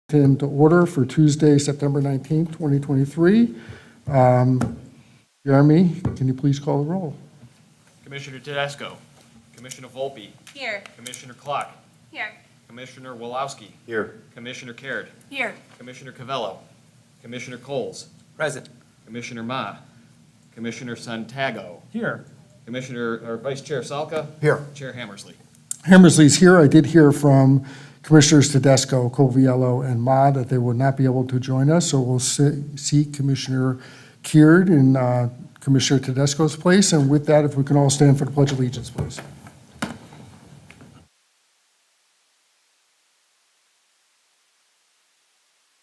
To order for Tuesday, September 19th, 2023. Jeremy, can you please call the roll? Commissioner Tedesco. Commissioner Volpe. Here. Commissioner Clark. Here. Commissioner Wolowski. Here. Commissioner Caird. Here. Commissioner Cavello. Commissioner Coles. Present. Commissioner Ma. Commissioner Santago. Here. Commissioner, or Vice Chair Salka. Here. Chair Hammersley. Hammersley's here. I did hear from Commissioners Tedesco, Coviello, and Ma that they will not be able to join us, so we'll seek Commissioner Caird in Commissioner Tedesco's place. And with that, if we can all stand for the Pledge of Allegiance, please.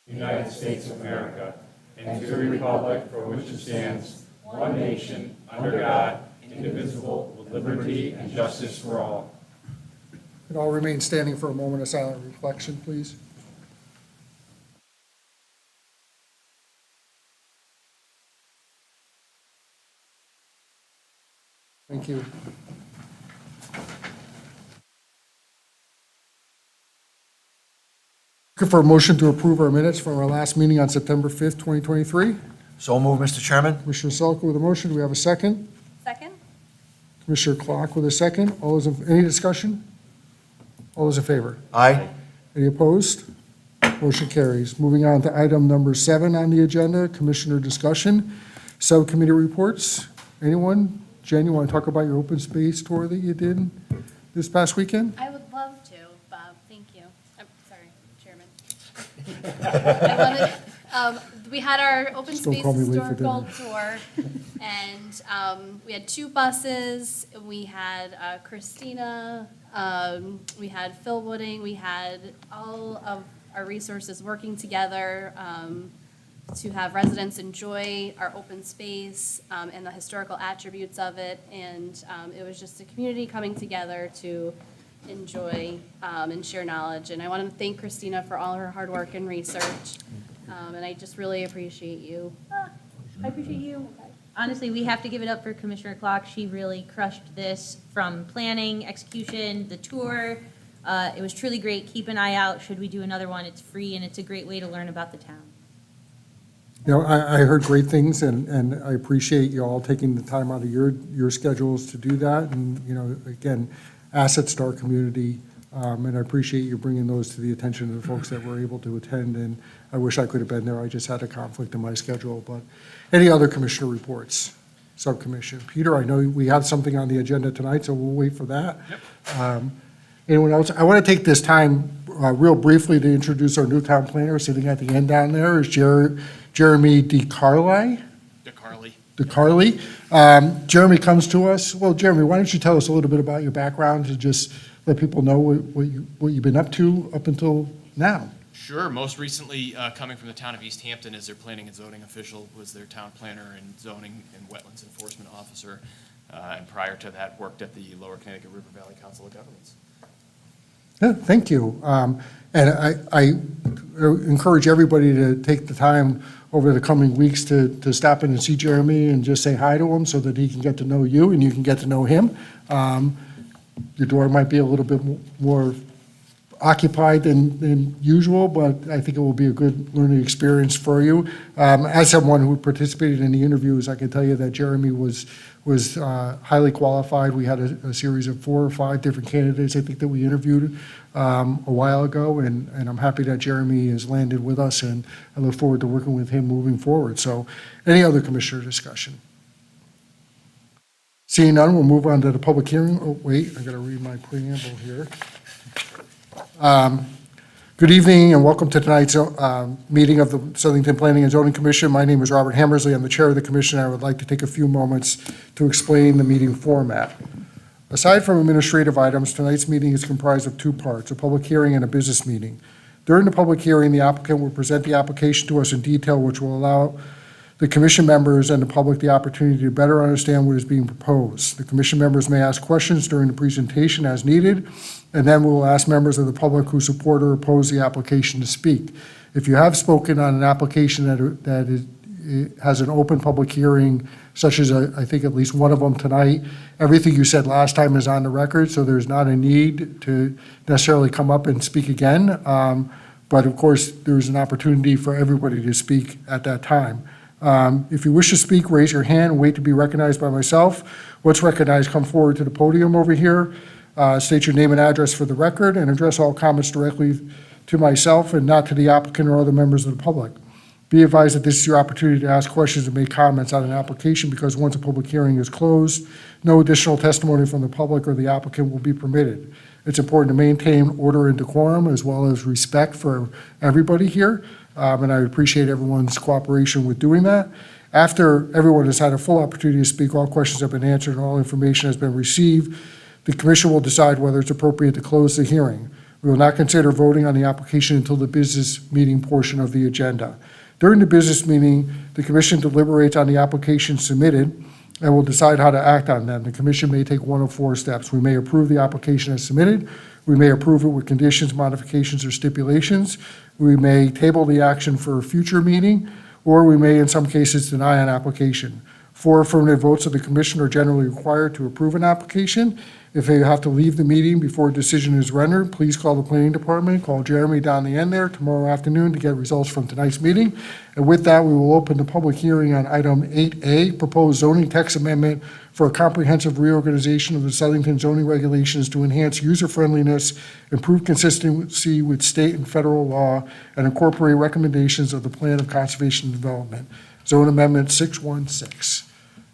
United States of America, and to the republic for which it stands, one nation, under God, indivisible, with liberty and justice for all. Could all remain standing for a moment of silent reflection, please? Thank you. Looking for a motion to approve our minutes from our last meeting on September 5th, 2023. So moved, Mr. Chairman. Commissioner Salk with a motion. Do we have a second? Second? Commissioner Clark with a second. Any discussion? All those in favor? Aye. Any opposed? Motion carries. Moving on to item number 7 on the agenda, Commissioner discussion. Subcommittee reports. Anyone? Jen, you want to talk about your open space tour that you did this past weekend? I would love to, Bob. Thank you. I'm sorry, Chairman. We had our open Just don't space call me late for historical tour, and we had 2 buses. We had Christina, we had Phil Wooding, we had all of our resources working together to have residents enjoy our open space and the historical attributes of it. And it was just a community coming together to enjoy and share knowledge. And I want to thank Christina for all her hard work and research. And I just really appreciate you. I appreciate you. Honestly, we have to give it up for Commissioner Clark. She really crushed this from planning, execution, the tour. It was truly great. Keep an eye out. Should we do another one? It's free, and it's a great way to learn about the town. You know, I heard great things, and I appreciate you all taking the time out of your schedules to do that. And, you know, again, assets to our community, and I appreciate you bringing those to the attention of the folks that were able to attend. And I wish I could have been there. I just had a conflict in my schedule. But any other commissioner reports? Subcommission. Peter, I know we have something on the agenda tonight, so we'll wait for that. Yep. Anyone else? I want to take this time real briefly to introduce our new town planner. Sitting at the end down there is Jeremy DeCarli. DeCarli. Jeremy comes to us. Well, Jeremy, why don't you tell us a little bit about your background to just let people know what you've been up to up until now? Sure. Most recently, coming from the town of East Hampton as their planning and zoning official, was their town planner and zoning and wetlands enforcement officer. And prior to that, worked at the Lower Connecticut River Valley Council of Governments. Yeah, thank you. And I encourage everybody to take the time over the coming weeks to stop in and see Jeremy and just say hi to him so that he can get to know you and you can get to know him. Your door might be a little bit more occupied than usual, but I think it will be a good learning experience for you. As someone who participated in the interviews, I can tell you that Jeremy was highly qualified. We had a series of 4 or 5 different candidates, I think, that we interviewed a while ago, and I'm happy that Jeremy has landed with us, and I look forward to working with him moving forward. So any other commissioner discussion? Seeing none, we'll move on to the public hearing. Oh, wait, I got to read my preamble here. Good evening and welcome to tonight's meeting of the Southington Planning and Zoning Commission. My name is Robert Hammersley. I'm the chair of the commission. I would like to take a few moments to explain the meeting format. Aside from administrative items, tonight's meeting is comprised of 2 parts, a public hearing and a business meeting. During the public hearing, the applicant will present the application to us in detail, which will allow the commission members and the public the opportunity to better understand what is being proposed. The commission members may ask questions during the presentation as needed, and then we will ask members of the public who support or oppose the application to speak. If you have spoken on an application that has an open public hearing, such as I think at least one of them tonight, everything you said last time is on the record, so there's not a need to necessarily come up and speak again. but of course, there's an opportunity for everybody to speak at that time. If you wish to speak, raise your hand and wait to be recognized by myself. Once recognized, come forward to the podium over here, state your name and address for the record, and address all comments directly to myself and not to the applicant or other members of the public. Be advised that this is your opportunity to ask questions and make comments on an application, because once a public hearing is closed, no additional testimony from the public or the applicant will be permitted. It's important to maintain order and decorum as well as respect for everybody here, and I appreciate everyone's cooperation with doing that. After everyone has had a full opportunity to speak, all questions have been answered, and all information has been received, the commission will decide whether it's appropriate to close the hearing. We will not consider voting on the application until the business meeting portion of the agenda. During the business meeting, the commission deliberates on the application submitted and will decide how to act on them. The commission may take one of four steps. We may approve the application as submitted. We may approve it with conditions, modifications, or stipulations. We may table the action for a future meeting, or we may, in some cases, deny an application. 4 affirmative votes of the commission are generally required to approve an application. If you have to leave the meeting before a decision is rendered, please call the planning department, call Jeremy down the end there tomorrow afternoon to get results from tonight's meeting. And with that, we will open the public hearing on item 8A, proposed zoning text amendment for a comprehensive reorganization of the Southington zoning regulations to enhance user-friendliness, improve consistency with state and federal law, and incorporate recommendations of the Plan of Conservation and Development. Zone Amendment 616.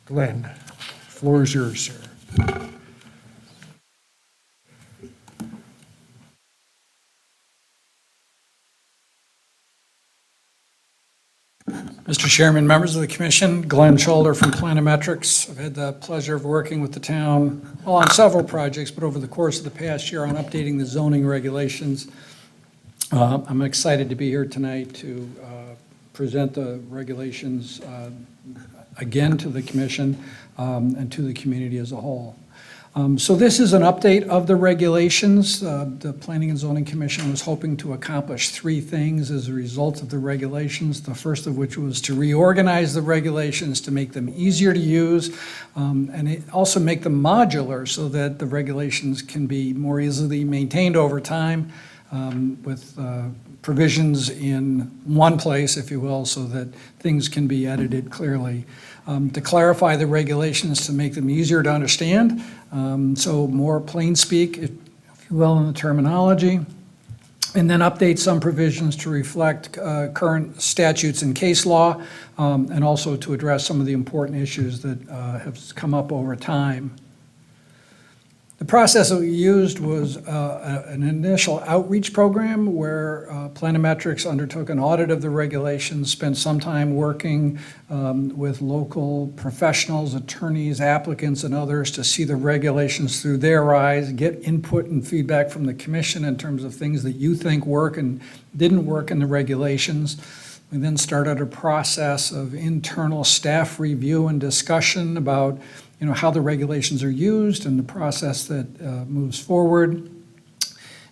Glenn, floor is yours, sir. Mr. Chairman, members of the commission, Glenn Scholder from Planometrics. I've had the pleasure of working with the town on several projects, but over the course of the past year on updating the zoning regulations. I'm excited to be here tonight to present the regulations again to the commission and to the community as a whole. So this is an update of the regulations. The Planning and Zoning Commission was hoping to accomplish 3 things as a result of the regulations. The first of which was to reorganize the regulations to make them easier to use, and also make them modular so that the regulations can be more easily maintained over time with provisions in one place, if you will, so that things can be edited clearly. To clarify the regulations to make them easier to understand, so more plain speak, if you will, in the terminology, and then update some provisions to reflect current statutes and case law, and also to address some of the important issues that have come up over time. The process that we used was an initial outreach program where Planometrics undertook an audit of the regulations, spent some time working with local professionals, attorneys, applicants, and others to see the regulations through their eyes, get input and feedback from the commission in terms of things that you think work and didn't work in the regulations. We then started a process of internal staff review and discussion about how the regulations are used and the process that moves forward.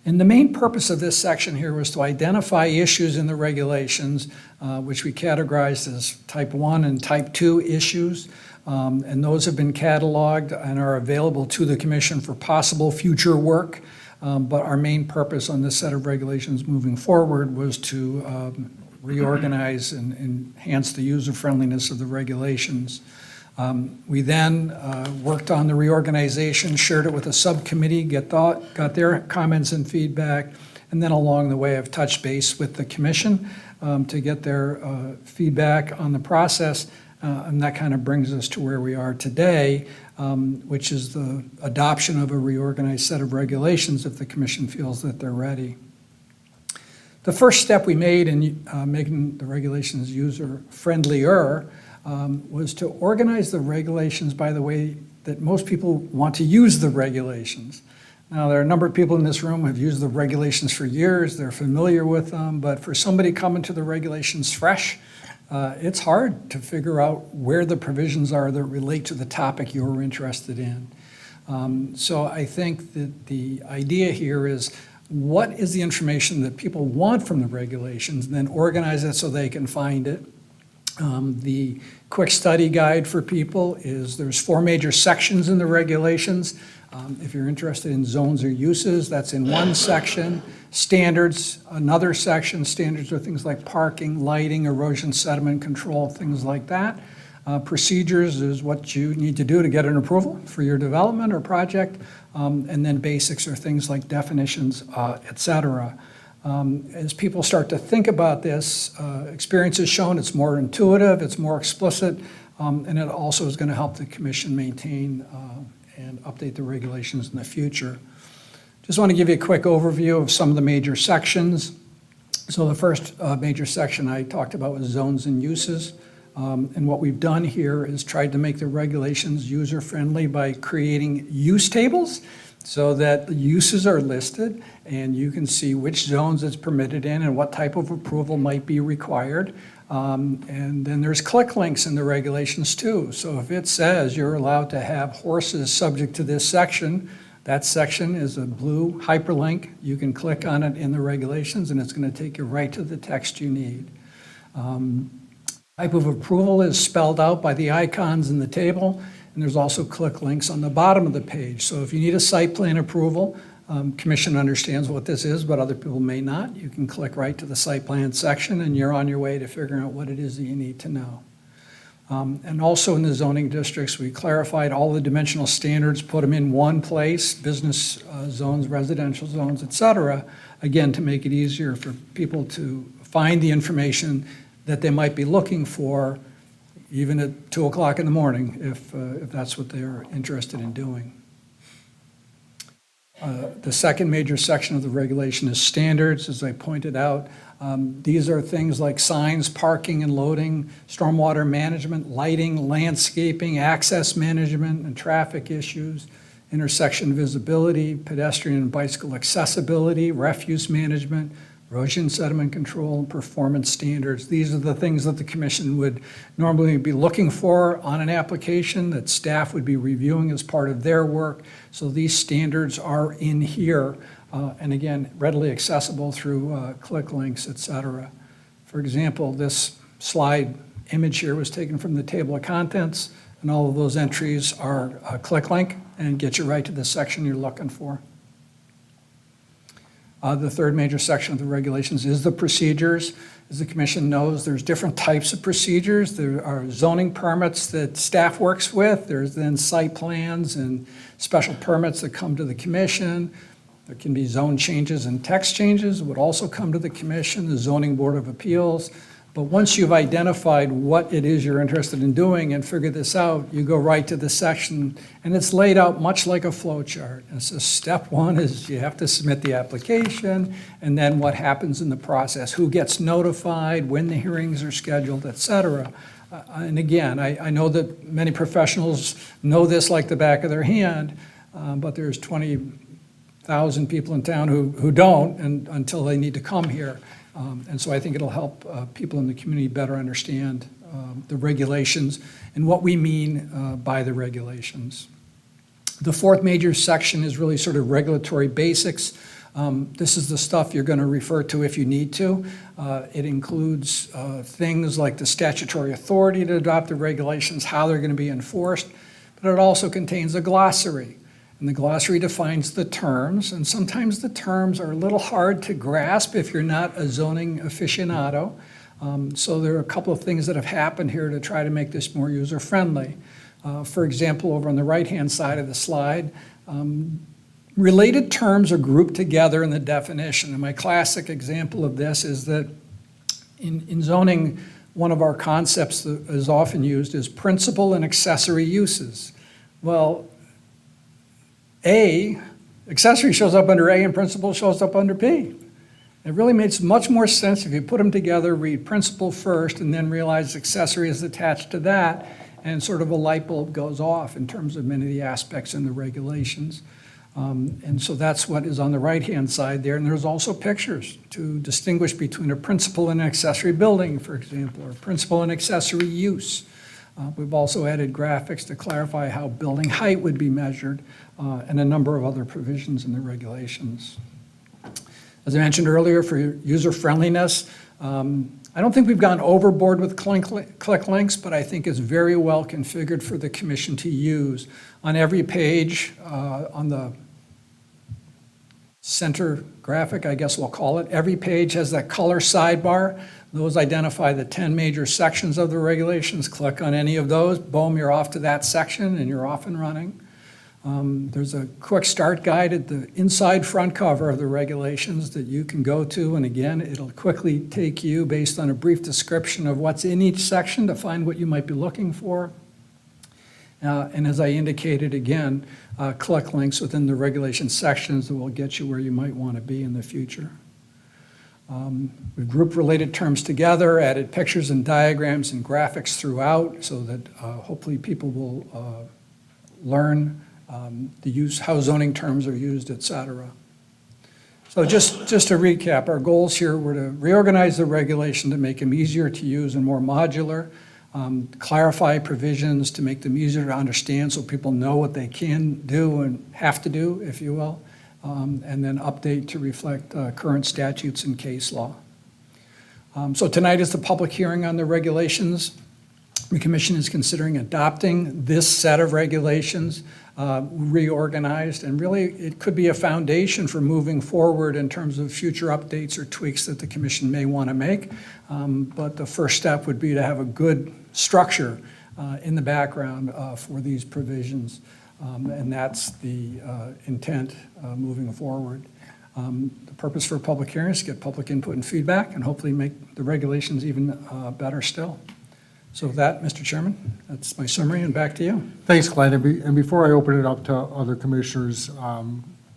And the main purpose of this section here was to identify issues in the regulations, which we categorized as type 1 and type 2 issues. And those have been cataloged and are available to the commission for possible future work. But our main purpose on this set of regulations moving forward was to reorganize and enhance the user-friendliness of the regulations. We then worked on the reorganization, shared it with a subcommittee, got their comments and feedback, and then along the way I've touched base with the commission to get their feedback on the process, and that kind of brings us to where we are today, which is the adoption of a reorganized set of regulations if the commission feels that they're ready. The first step we made in making the regulations user-friendlier was to organize the regulations by the way that most people want to use the regulations. Now, there are a number of people in this room who have used the regulations for years. They're familiar with them, but for somebody coming to the regulations fresh, it's hard to figure out where the provisions are that relate to the topic you're interested in. So I think that the idea here is, what is the information that people want from the regulations, and then organize it so they can find it. The quick study guide for people is there's 4 major sections in the regulations. If you're interested in zones or uses, that's in one section. Standards, another section. Standards are things like parking, lighting, erosion, sediment control, things like that. Procedures is what you need to do to get an approval for your development or project. And then basics are things like definitions, et cetera. As people start to think about this, experience has shown it's more intuitive, it's more explicit, and it also is going to help the commission maintain and update the regulations in the future. Just want to give you a quick overview of some of the major sections. So the first major section I talked about was zones and uses. And what we've done here is tried to make the regulations user-friendly by creating use tables so that the uses are listed and you can see which zones it's permitted in and what type of approval might be required. And then there's click links in the regulations too. So if it says you're allowed to have horses subject to this section, that section is a blue hyperlink. You can click on it in the regulations and it's going to take you right to the text you need. Type of approval is spelled out by the icons in the table, and there's also click links on the bottom of the page. So if you need a site plan approval, Commission understands what this is, but other people may not. You can click right to the site plan section, and you're on your way to figuring out what it is that you need to know. And also in the zoning districts, we clarified all the dimensional standards, put them in one place, business zones, residential zones, et cetera, again, to make it easier for people to find the information that they might be looking for, even at 2 o'clock in the morning, if that's what they're interested in doing. The second major section of the regulation is standards, as I pointed out. These are things like signs, parking and loading, stormwater management, lighting, landscaping, access management, and traffic issues, intersection visibility, pedestrian and bicycle accessibility, refuse management, erosion sediment control, and performance standards. These are the things that the commission would normally be looking for on an application that staff would be reviewing as part of their work. So these standards are in here, and again, readily accessible through click links, et cetera. For example, this slide image here was taken from the table of contents, and all of those entries are a click link and get you right to the section you're looking for. The third major section of the regulations is the procedures. As the commission knows, there's different types of procedures. There are zoning permits that staff works with. There's then site plans and special permits that come to the commission. There can be zone changes and text changes would also come to the commission, the Zoning Board of Appeals. But once you've identified what it is you're interested in doing and figured this out, you go right to the section, and it's laid out much like a flow chart. And so step one is you have to submit the application, and then what happens in the process, who gets notified, when the hearings are scheduled, et cetera. And again, I know that many professionals know this like the back of their hand, but there's 20,000 people in town who don't and until they need to come here. And so I think it'll help people in the community better understand the regulations and what we mean by the regulations. The fourth major section is really sort of regulatory basics. This is the stuff you're going to refer to if you need to. It includes things like the statutory authority to adopt the regulations, how they're going to be enforced, but it also contains a glossary. And the glossary defines the terms, and sometimes the terms are a little hard to grasp if you're not a zoning aficionado. So there are a couple of things that have happened here to try to make this more user-friendly. For example, over on the right-hand side of the slide, related terms are grouped together in the definition. And my classic example of this is that in zoning, one of our concepts that is often used is principal and accessory uses. Well, accessory shows up under A and principal shows up under P. It really makes much more sense if you put them together, read principal first, and then realize accessory is attached to that, and sort of a light bulb goes off in terms of many of the aspects in the regulations. And so that's what is on the right-hand side there. And there's also pictures to distinguish between a principal and accessory building, for example, or principal and accessory use. We've also added graphics to clarify how building height would be measured, and a number of other provisions in the regulations. As I mentioned earlier, for user friendliness, I don't think we've gone overboard with click links, but I think it's very well configured for the commission to use. On every page, on the center graphic, I guess we'll call it, every page has that color sidebar. Those identify the 10 major sections of the regulations. Click on any of those, boom, you're off to that section and you're off and running. There's a quick start guide at the inside front cover of the regulations that you can go to, and again, it'll quickly take you, based on a brief description of what's in each section, to find what you might be looking for. And as I indicated, again, click links within the regulation sections that will get you where you might want to be in the future. We've grouped related terms together, added pictures and diagrams and graphics throughout so that hopefully people will learn the use, how zoning terms are used, et cetera. So just to recap, our goals here were to reorganize the regulation to make them easier to use and more modular, clarify provisions to make them easier to understand so people know what they can do and have to do, if you will, and then update to reflect current statutes and case law. So tonight is the public hearing on the regulations. The commission is considering adopting this set of regulations, reorganized, and really it could be a foundation for moving forward in terms of future updates or tweaks that the commission may want to make. But the first step would be to have a good structure in the background for these provisions. And that's the intent moving forward. The purpose for a public hearing is to get public input and feedback and hopefully make the regulations even better still. So with that, Mr. Chairman, that's my summary, and back to you. Thanks, Glenn. And before I open it up to other commissioners'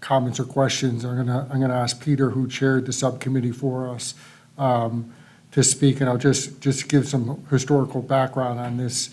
comments or questions, I'm gonna ask Peter, who chaired the subcommittee for us, to speak, and I'll just give some historical background on this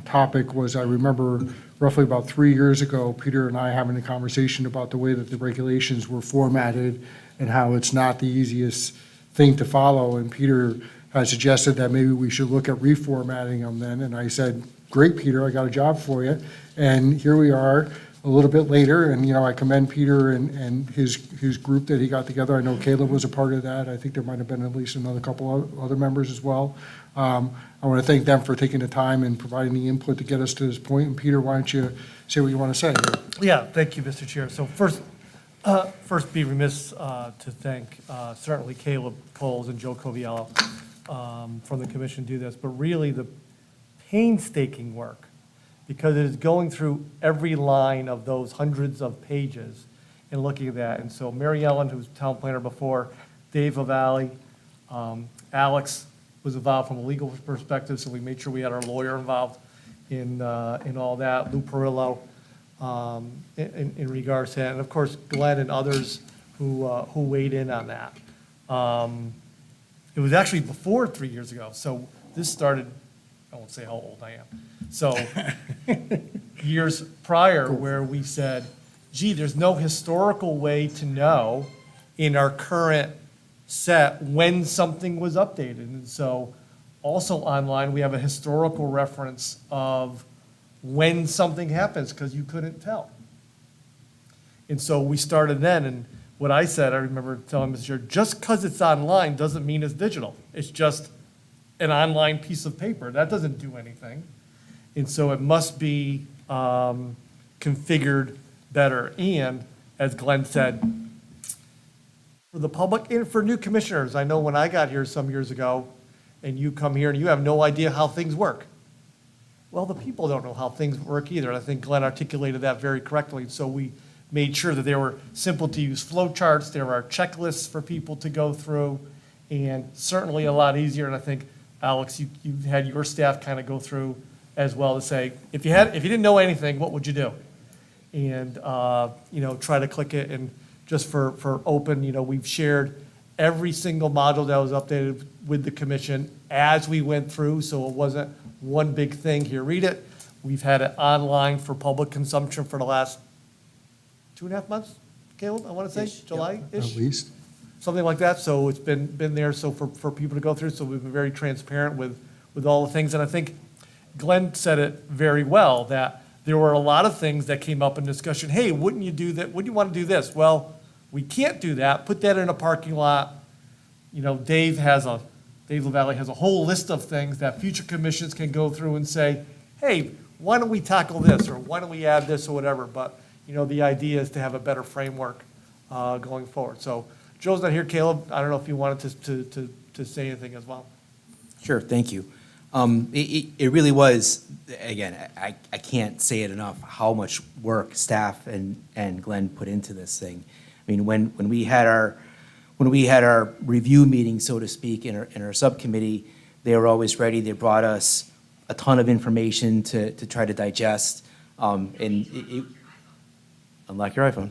topic. Was I remember roughly about 3 years ago, Peter and I having a conversation about the way that the regulations were formatted and how it's not the easiest thing to follow, and Peter had suggested that maybe we should look at reformatting them then, and I said, great, Peter, I got a job for you. And here we are a little bit later, and, you know, I commend Peter and his group that he got together. I know Caleb was a part of that. I think there might have been at least another couple of other members as well. I want to thank them for taking the time and providing the input to get us to this point. And Peter, why don't you say what you want to say? Yeah, thank you, Mr. Chair. So first be remiss to thank certainly Caleb Coles and Joe Coviello from the commission do this, but really the painstaking work, because it is going through every line of those hundreds of pages and looking at that. And so Mary Ellen, who was town planner before, Dave O'Valley, Alex was involved from a legal perspective, so we made sure we had our lawyer involved in all that, Lou Perillo, in regards to that, and of course Glenn and others who weighed in on that. It was actually before 3 years ago, so this started, I won't say how old I am, so years prior, where we said, gee, there's no historical way to know in our current set when something was updated. And so also online, we have a historical reference of when something happens, because you couldn't tell. And so we started then, and what I said, I remember telling Mr. Chair, just because it's online doesn't mean it's digital. It's just an online piece of paper. That doesn't do anything. And so it must be configured better. And as Glenn said, for the public and for new commissioners, I know when I got here some years ago, and you come here and you have no idea how things work. Well, the people don't know how things work either. And I think Glenn articulated that very correctly. So we made sure that they were simple to use flow charts. There are checklists for people to go through, and certainly a lot easier. And I think, Alex, you had your staff kind of go through as well to say, if you didn't know anything, what would you do? And, try to click it. And just for open, we've shared every single module that was updated with the commission as we went through, so it wasn't one big thing, here, read it. We've had it online for public consumption for the last 2.5 months, Caleb, I want to say, July-ish? At least. Something like that, so it's been there, so for people to go through, so we've been very transparent with all the things. And I think Glenn said it very well, that there were a lot of things that came up in discussion. Hey, wouldn't you do that? Wouldn't you want to do this? Well, we can't do that. Put that in a parking lot. Dave has Days Valley has a whole list of things that future commissions can go through and say, hey, why don't we tackle this, or why don't we add this, or whatever. But, the idea is to have a better framework going forward. So Joe's not here. Caleb, I don't know if you wanted to say anything as well. Sure, thank you. It really was, again, I can't say it enough, how much work staff and Glenn put into this thing. I mean, when we had our review meeting, so to speak, in our subcommittee, they were always ready. They brought us a ton of information to try to digest, unlock your iPhone.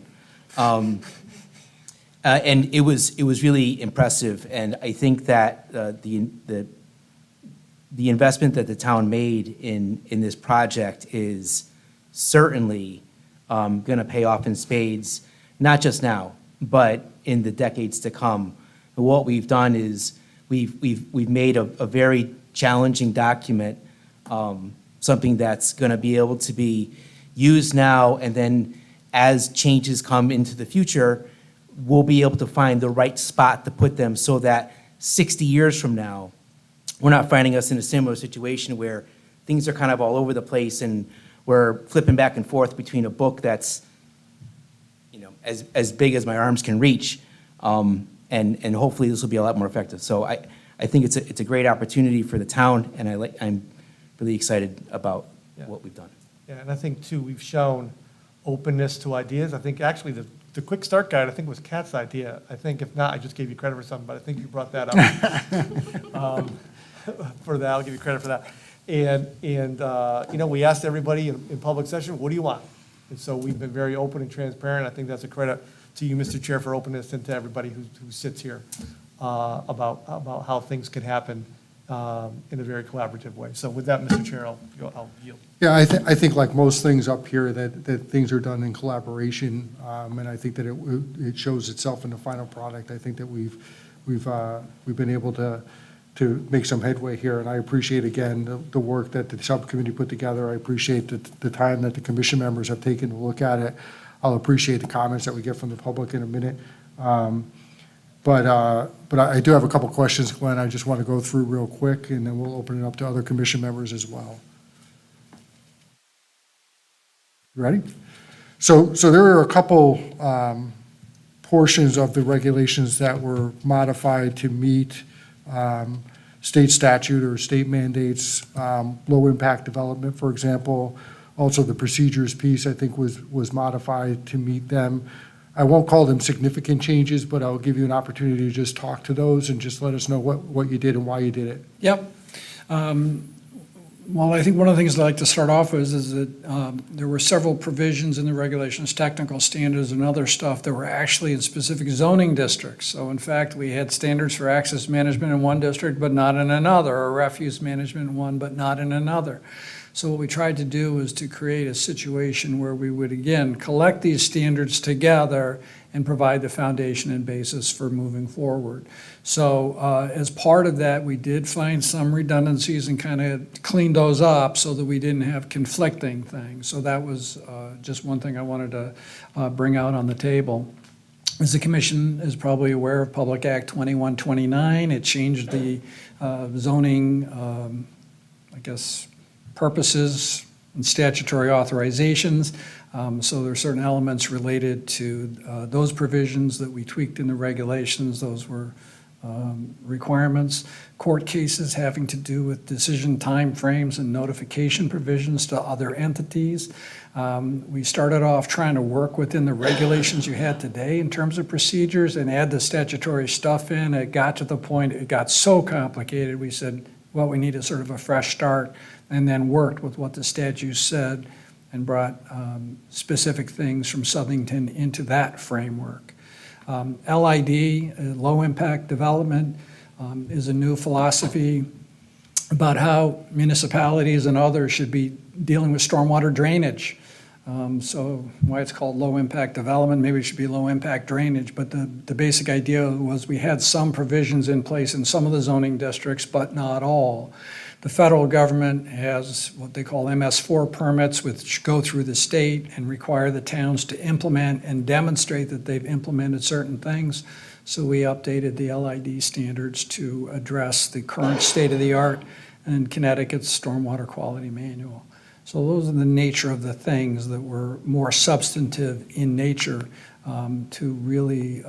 And it was really impressive, and I think that the investment that the town made in this project is certainly going to pay off in spades, not just now, but in the decades to come. And what we've done is we've made a very challenging document, something that's going to be able to be used now, and then as changes come into the future, we'll be able to find the right spot to put them so that 60 years from now, we're not finding us in a similar situation where things are kind of all over the place and we're flipping back and forth between a book that's, as big as my arms can reach, and hopefully this will be a lot more effective. So I think it's a great opportunity for the town, and I'm really excited about what we've done. Yeah, and I think, too, we've shown openness to ideas. I think actually the Quick Start Guide, I think, was Kat's idea. I think if not, I just gave you credit for something, but I think you brought that up. For that, I'll give you credit for that. And we asked everybody in public session, what do you want? And so we've been very open and transparent. I think that's a credit to you, Mr. Chair, for openness, and to everybody who sits here about how things could happen in a very collaborative way. So with that, Mr. Chair, I'll yield. Yeah, I think like most things up here, that things are done in collaboration, and I think that it shows itself in the final product. I think that we've been able to make some headway here, and I appreciate, again, the work that the subcommittee put together. I appreciate the time that the commission members have taken to look at it. I'll appreciate the comments that we get from the public in a minute. But I do have a couple questions, Glenn, I just want to go through real quick, and then we'll open it up to other commission members as well. You ready? So there are a couple portions of the regulations that were modified to meet state statute or state mandates, low-impact development, for example. Also, the procedures piece, I think, was modified to meet them. I won't call them significant changes, but I'll give you an opportunity to just talk to those and just let us know what you did and why you did it. Yep. Well, I think one of the things I'd like to start off with is that there were several provisions in the regulations, technical standards and other stuff that were actually in specific zoning districts. So in fact, we had standards for access management in one district, but not in another, or refuse management in one, but not in another. So what we tried to do was to create a situation where we would, again, collect these standards together and provide the foundation and basis for moving forward. So as part of that, we did find some redundancies and kind of cleaned those up so that we didn't have conflicting things. So that was just one thing I wanted to bring out on the table. As the commission is probably aware of Public Act 2129, it changed the zoning, purposes and statutory authorizations. So there are certain elements related to those provisions that we tweaked in the regulations. Those were requirements. Court cases having to do with decision timeframes and notification provisions to other entities. We started off trying to work within the regulations you had today in terms of procedures and add the statutory stuff in. It got to the point, it got so complicated, we said, well, we need a sort of a fresh start, and then worked with what the statute said and brought specific things from Southington into that framework. LID, low-impact development, is a new philosophy about how municipalities and others should be dealing with stormwater drainage. So why it's called low-impact development, maybe it should be low-impact drainage, but the basic idea was we had some provisions in place in some of the zoning districts, but not all. The federal government has what they call MS4 permits, which go through the state and require the towns to implement and demonstrate that they've implemented certain things. So we updated the LID standards to address the current state-of-the-art and Connecticut's stormwater quality manual. So those are the nature of the things that were more substantive in nature, to really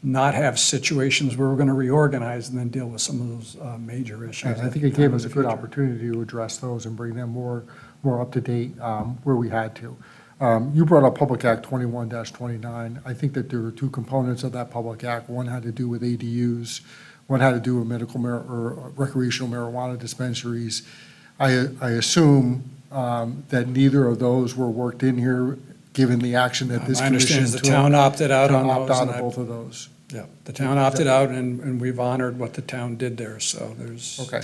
not have situations where we're going to reorganize and then deal with some of those major issues. I think it gave us a good opportunity to address those and bring them more up to date where we had to. You brought up Public Act 21-29. I think that there were two components of that Public Act. One had to do with ADUs, one had to do with or recreational marijuana dispensaries. I assume that neither of those were worked in here, given the action that this My commission understanding is took. the town opted out on Town those. opted out and of I- both of those. Yeah, the town opted out, and we've honored what the town did there, so there's. Okay.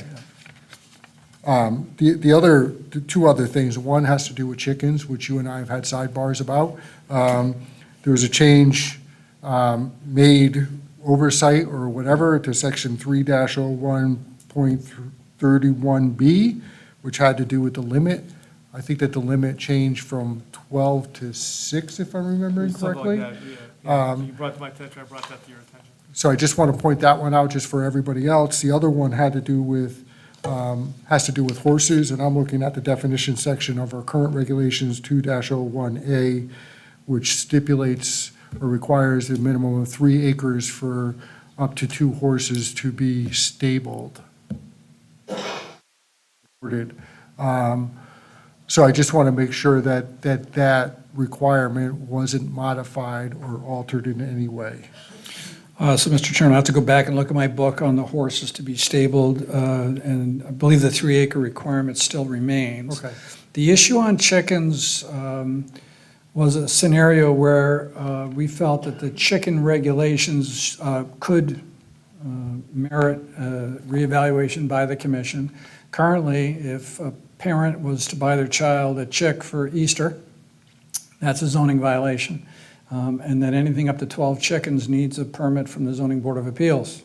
The two other things, one has to do with chickens, which you and I have had sidebars about. There was a change made oversight or whatever to section 3-01.31B, which had to do with the limit. I think that the limit changed from 12 to 6, if I'm remembering Something correctly. like that, yeah. You brought it to my attention, I brought that to your attention. So I just want to point that one out just for everybody else. The other one had to do with, has to do with horses, and I'm looking at the definition section of our current regulations 2-01A, which stipulates or requires a minimum of 3 acres for up to 2 horses to be stabled. So I just want to make sure that requirement wasn't modified or altered in any way. So, Mr. Chairman, I have to go back and look at my book on the horses to be stabled, and I believe the 3-acre requirement still remains. Okay. The issue on chickens was a scenario where we felt that the chicken regulations could merit reevaluation by the commission. Currently, if a parent was to buy their child a chick for Easter, that's a zoning violation. And that anything up to 12 chickens needs a permit from the Zoning Board of Appeals.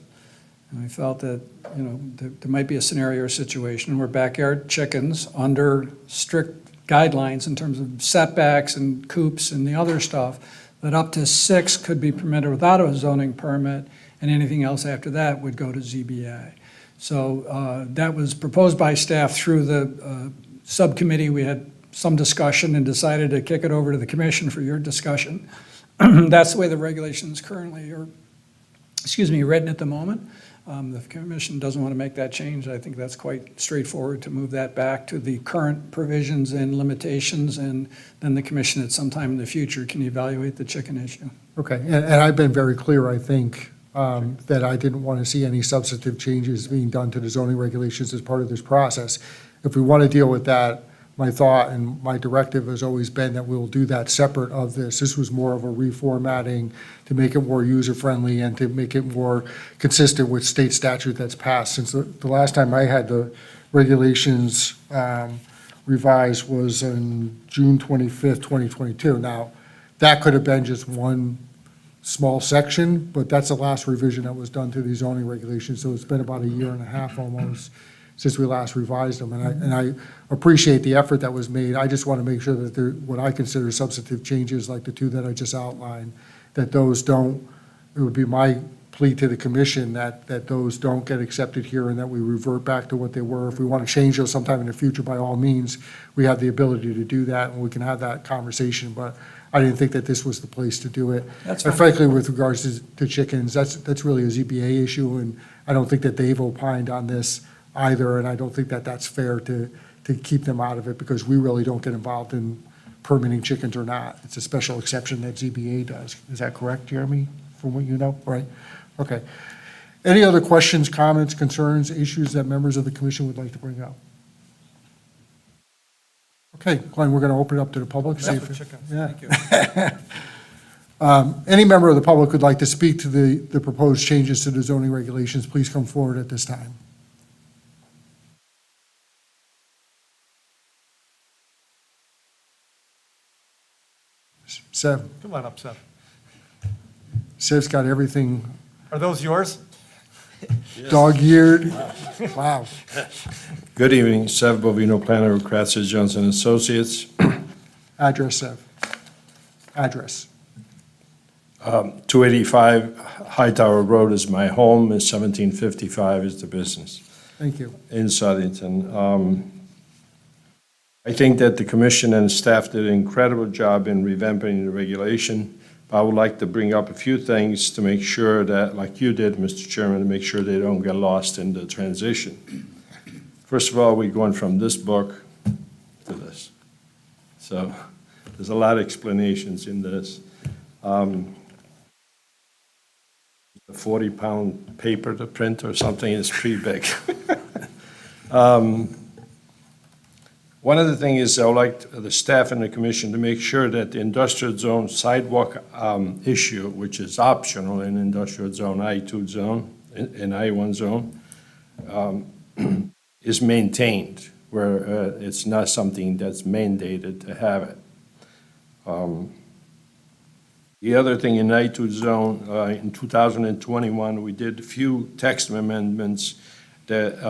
And we felt that, there might be a scenario or situation where backyard chickens, under strict guidelines in terms of setbacks and coops and the other stuff, that up to 6 could be permitted without a zoning permit, and anything else after that would go to ZBA. So that was proposed by staff through the subcommittee. We had some discussion and decided to kick it over to the commission for your discussion. That's the way the regulations currently are, written at the moment. The commission doesn't want to make that change. I think that's quite straightforward to move that back to the current provisions and limitations, and then the commission at some time in the future can evaluate the chicken issue. Okay, and I've been very clear, I think, that I didn't want to see any substantive changes being done to the zoning regulations as part of this process. If we want to deal with that, my thought and my directive has always been that we'll do that separate of this. This was more of a reformatting to make it more user-friendly and to make it more consistent with state statute that's passed. Since the last time I had the regulations revised was on June 25th, 2022. Now, that could have been just one small section, but that's the last revision that was done to the zoning regulations, so it's been about a year and a half almost since we last revised them, and I appreciate the effort that was made. I just want to make sure that there, what I consider substantive changes, like the two that I just outlined, that those don't, it would be my plea to the commission that those don't get accepted here and that we revert back to what they were. If we want to change those sometime in the future, by all means, we have the ability to do that, and we can have that conversation, but I didn't think that this was the place to do it. That's And fine. frankly, with regards to chickens, that's really a ZBA issue, and I don't think that they've opined on this either, and I don't think that that's fair to keep them out of it, because we really don't get involved in permitting chickens or not. It's a special exception that ZBA does. Is that correct, Jeremy, from what you know? Right? Okay. Any other questions, comments, concerns, issues that members of the commission would like to bring up? Okay, Glenn, we're going to open it up to the public. See Enough if- with chickens. Yeah. Thank you. Any member of the public who'd like to speak to the proposed changes to the zoning regulations, please come forward at this time. Sev, Come on up, Seth. Sev's got everything. Are those yours? Dog-eared. Wow. Good evening, Seth Bovino, planner of Kratzer Johnson Associates. Address, Sev. Address. 285 Hightower Road is my home, and 1755 is the business Thank you. in Southington. I think that the commission and staff did an incredible job in revamping the regulation. I would like to bring up a few things to make sure that, like you did, Mr. Chairman, to make sure they don't get lost in the transition. First of all, we're going from this book to this. So there's a lot of explanations in this. The 40-pound paper to print or something is pretty big. One other thing is I would like the staff and the commission to make sure that the industrial zone sidewalk issue, which is optional in industrial zone, I-2 zone, in I-1 zone, is maintained, where it's not something that's mandated to have it. The other thing in I-2 zone, in 2021, we did a few text amendments that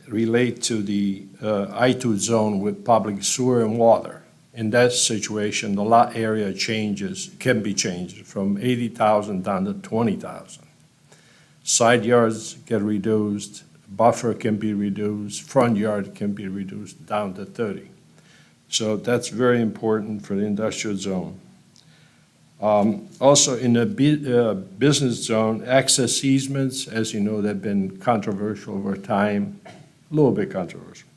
relate to the I-2 zone with public sewer and water. In that situation, the lot area can be changed from 80,000 down to 20,000. Side yards get reduced, buffer can be reduced, front yard can be reduced down to 30. So that's very important for the industrial zone. Also, in the business zone, access easements, as you know, they've been controversial over time, a little bit controversial.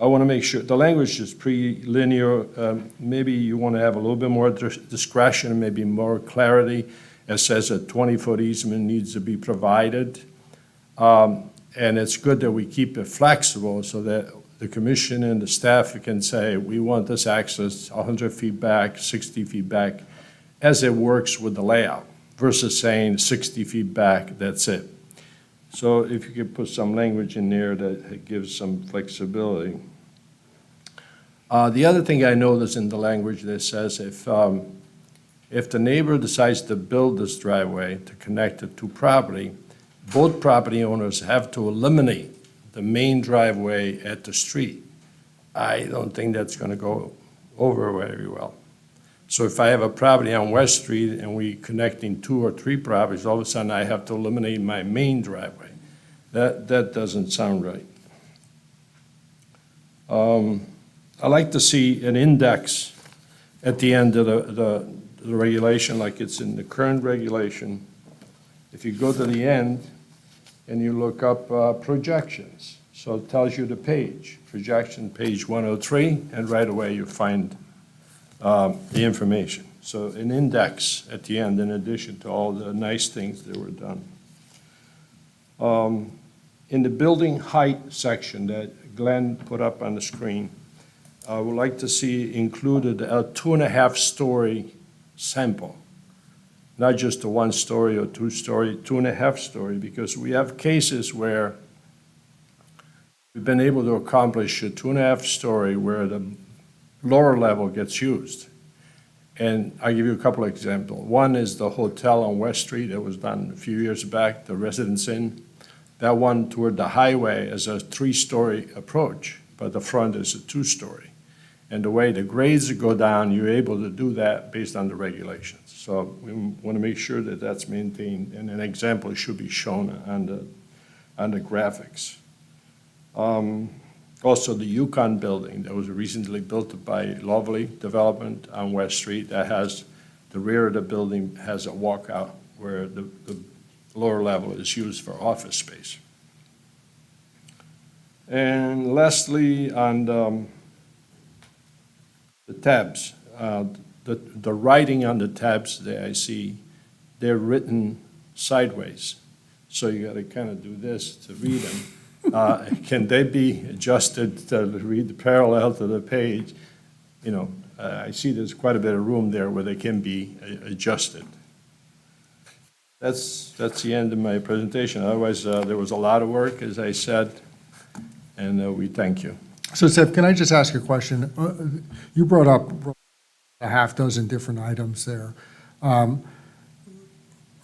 I want to make sure, the language is pretty linear. Maybe you want to have a little bit more discretion, maybe more clarity. It says a 20-foot easement needs to be provided. And it's good that we keep it flexible so that the commission and the staff can say, we want this access 100 feet back, 60 feet back, as it works with the layout, versus saying 60 feet back, that's it. So if you could put some language in there that gives some flexibility. The other thing I noticed in the language that says if the neighbor decides to build this driveway to connect it to property, both property owners have to eliminate the main driveway at the street. I don't think that's going to go over very well. So if I have a property on West Street and we connecting 2 or 3 properties, all of a sudden I have to eliminate my main driveway. That doesn't sound right. I like to see an index at the end of the regulation, like it's in the current regulation. If you go to the end and you look up projections, so it tells you the page, projection page 103, and right away you find the information. So an index at the end, in addition to all the nice things that were done. In the building height section that Glenn put up on the screen, I would like to see included a 2.5-story sample, not just a 1-story or 2-story, 2.5-story, because we have cases where we've been able to accomplish a 2.5-story where the lower level gets used. And I'll give you a couple of examples. One is the hotel on West Street that was done a few years back, the Residence Inn. That one toward the highway is a 3-story approach, but the front is a 2-story. And the way the grades go down, you're able to do that based on the regulations. So we want to make sure that that's maintained, and an example should be shown on the graphics. Also, the Yukon building that was recently built by Lovely Development on West Street, that has, the rear of the building has a walkout where the lower level is used for office space. And lastly, on the tabs, the writing on the tabs that I see, they're written sideways. So you got to kind of do this to read them. Can they be adjusted to read parallel to the page? You know, I see there's quite a bit of room there where they can be adjusted. That's the end of my presentation. Otherwise, there was a lot of work, as I said, and we thank you. So Seth, can I just ask you a question? You brought up a half dozen different items there.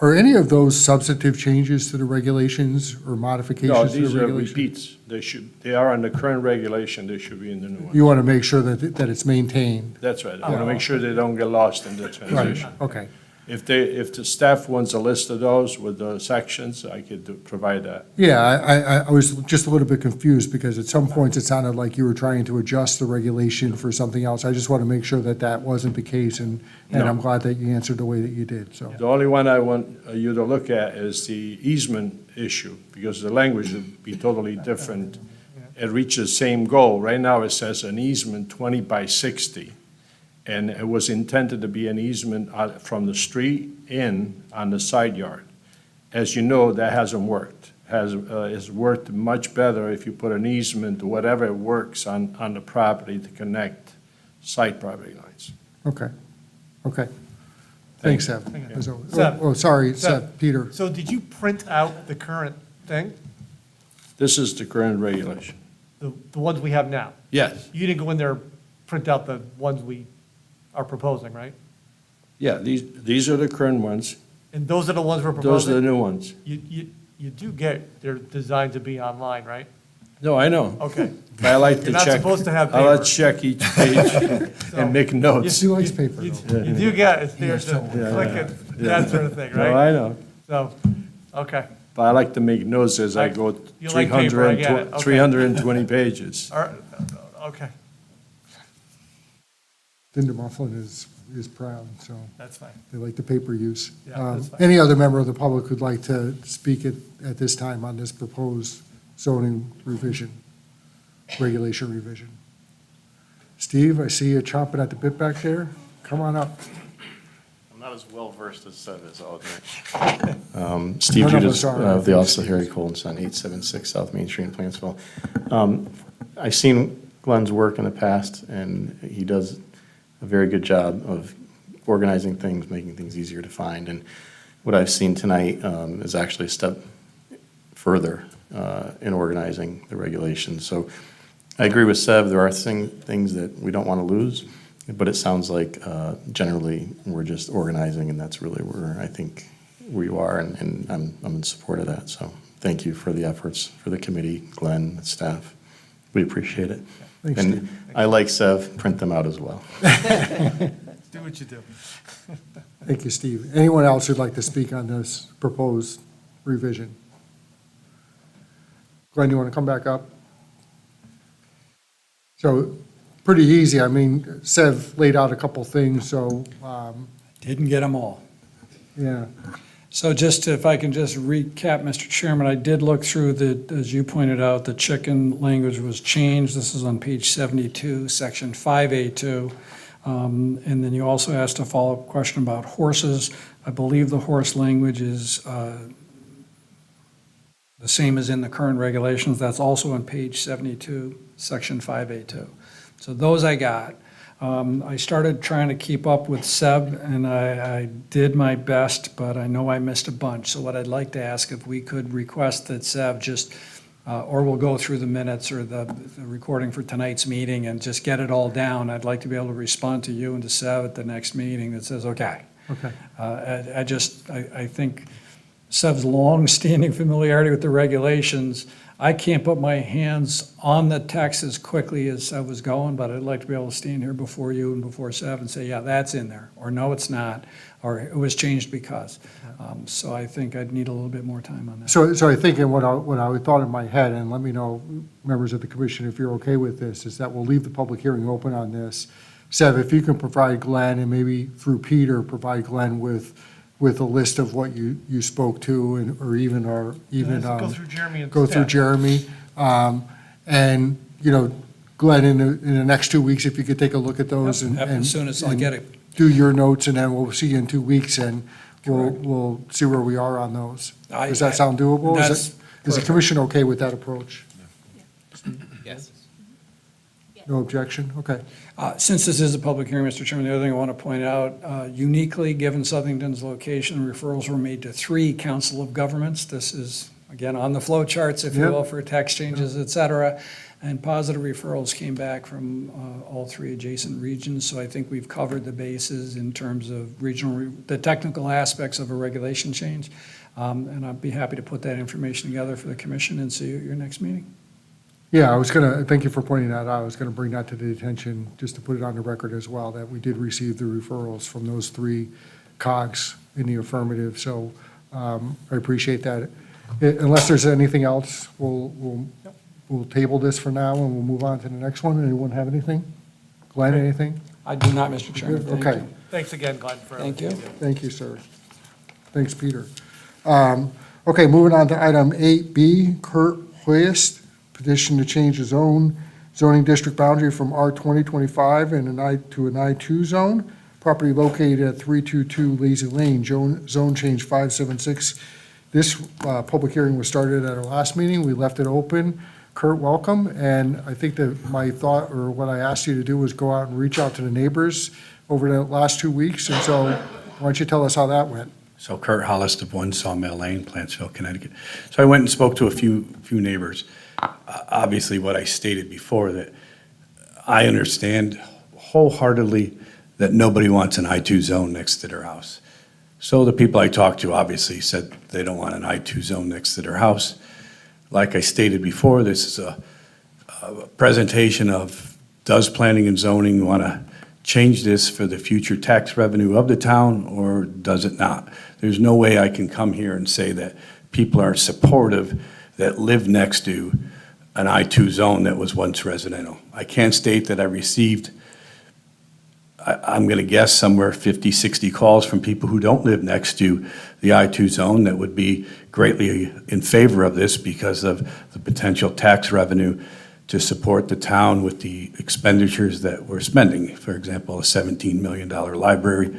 Are any of those substantive changes to the regulations or No, modifications to these the are regulations? repeats. They are on the current regulation, they should be in the new one. You want to make sure that it's maintained? That's right. I want to make sure they don't get lost in the Right, transition. okay. If the staff wants a list of those with the sections, I could provide that. Yeah, I was just a little bit confused because at some points it sounded like you were trying to adjust the regulation for something else. I just want to make sure that that wasn't the case, and No. I'm glad that you answered the way that you did, so. The only one I want you to look at is the easement issue, because the language would be totally different. It reaches the same goal. Right now, it says an easement 20 by 60, and it was intended to be an easement from the street in on the side yard. As you know, that hasn't worked. It's worked much better if you put an easement, whatever works on the property to connect side property lines. Okay, okay. Thanks, Seb. As always. Seb. Oh, sorry, Seb. Seb, Peter. So did you print out the current thing, This is the current regulation. the ones we have now? Yes. You didn't go in there, print out the ones we are proposing, right? Yeah, these are the current ones. And those are the ones we're Those are the proposing? new ones. You do get, they're designed to be online, right? No, I know. Okay. But I like to You're not check. supposed to have I like paper. to check each page and make notes. She likes paper, You though. you do get, it's there Yes, to yeah, click it, that sort of thing, No, right? I know. So, okay. But I like to make notes as I go You like paper, I get it. Okay. 320 pages. All right, okay, Linda Mufflin is proud, so that's fine. they like the paper use. Yeah, that's fine. Any other member of the public who'd like to speak at this time on this proposed zoning revision, regulation revision? Steve, I see you chomping at the bit back there. Come on up. I'm not as well versed as Seb is, I'll admit. Steve None of Judas, us are. of the Office of Harry Colton, son, 876 South Main Street in Plantsville. I've seen Glenn's work in the past, and he does a very good job of organizing things, making things easier to find. And what I've seen tonight is actually a step further in organizing the regulations. So I agree with Seb, there are things that we don't want to lose, but it sounds like generally we're just organizing, and that's really where I think we are, and I'm in support of that. So thank you for the efforts for the committee, Glenn, the staff. We appreciate it. Thanks, And Steve. I, like Sev, print them out as well. Do what you do. Thank you, Steve. Anyone else who'd like to speak on this proposed revision? Glenn, you want to come back up? So, pretty easy. I mean, Sev laid out a couple things, so, Didn't get them all. yeah. So just, if I can just recap, Mr. Chairman, I did look through the, as you pointed out, the chicken language was changed. This is on page 72, section 5A2. And then you also asked a follow-up question about horses. I believe the horse language is the same as in the current regulations. That's also on page 72, section 5A2. So those I got. I started trying to keep up with Seb, and I did my best, but I know I missed a bunch. So what I'd like to ask, if we could request that Seb just, or we'll go through the minutes or the recording for tonight's meeting and just get it all down. I'd like to be able to respond to you and to Seb at the next meeting that says, okay. Okay. I think Seb's long-standing familiarity with the regulations, I can't put my hands on the text as quickly as I was going, but I'd like to be able to stand here before you and before Seb and say, yeah, that's in there, or no, it's not, or it was changed because. So I think I'd need a little bit more time on that. So I think, and what I thought in my head, and let me know, members of the commission, if you're okay with this, is that we'll leave the public hearing open on this. Seb, if you can provide Glenn, and maybe through Peter, provide Glenn with a list of what you spoke to, and, or even, Go through Jeremy and go through staff. Jeremy. And, you know, Glenn, in the next 2 weeks, if you could take a look at those and. As soon as I get it. Do your notes, and then we'll see you in 2 weeks, and we'll see where we are on those. Does that sound doable? That's Is the perfect. commission okay with that approach? Yes. No objection? Okay. Since this is a public hearing, Mr. Chairman, the other thing I want to point out, uniquely, given Southington's location, referrals were made to 3 council of governments. This is again, on the flow charts, if you Yep. will, for tax changes, et cetera. And positive referrals came back from all three adjacent regions. So I think we've covered the bases in terms of the technical aspects of a regulation change. And I'd be happy to put that information together for the commission and see you at your next meeting. Yeah, I was going to, thank you for pointing that out. I was going to bring that to the attention, just to put it on the record as well, that we did receive the referrals from those three cogs in the affirmative. So I appreciate that. Unless there's anything else, we'll table this for now and we'll move on to the next one. Anyone have anything? Glenn, anything? I do not, Mr. Chairman. Thank Okay. you. Thanks again, Glenn, for Thank everything you. do. Thank you, sir. Thanks, Peter. Okay, moving on to item 8B, Kurt Hoyest, petition to change the zoning district boundary from R2025 and to an I2 zone. Property located at 322 Lazy Lane, zone change 576. This public hearing was started at our last meeting. We left it open. Kurt, welcome. And I think that my thought, or what I asked you to do, was go out and reach out to the neighbors over the last 2 weeks. And so why don't you tell us how that went? So Kurt Hollis of 1 Sawmill Lane, Plantsville, Connecticut. So I went and spoke to a few neighbors. Obviously, what I stated before, that I understand wholeheartedly that nobody wants an I2 zone next to their house. So the people I talked to obviously said they don't want an I2 zone next to their house. Like I stated before, this is a presentation of, does planning and zoning want to change this for the future tax revenue of the town, or does it not? There's no way I can come here and say that people are supportive that live next to an I2 zone that was once residential. I can't state that I received, I'm going to guess somewhere 50, 60 calls from people who don't live next to the I2 zone that would be greatly in favor of this because of the potential tax revenue to support the town with the expenditures that we're spending. For example, a $17 million library,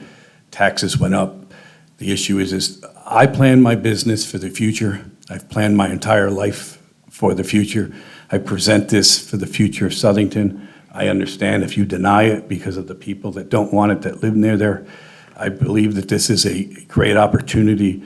taxes went up. The issue is I plan my business for the future. I've planned my entire life for the future. I present this for the future of Southington. I understand if you deny it because of the people that don't want it, that live near there. I believe that this is a great opportunity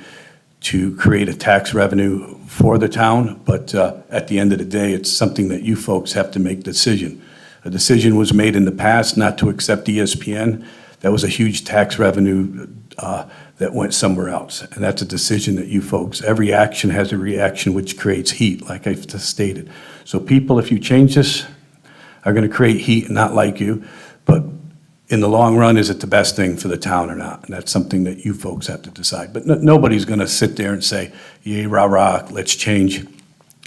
to create a tax revenue for the town, but at the end of the day, it's something that you folks have to make a decision. A decision was made in the past not to accept ESPN. That was a huge tax revenue that went somewhere else, and that's a decision that you folks, every action has a reaction which creates heat, like I've just stated. So people, if you change this, are going to create heat and not like you, but in the long run, is it the best thing for the town or not? And that's something that you folks have to decide. But nobody's going to sit there and say, yay, rah, rah, let's change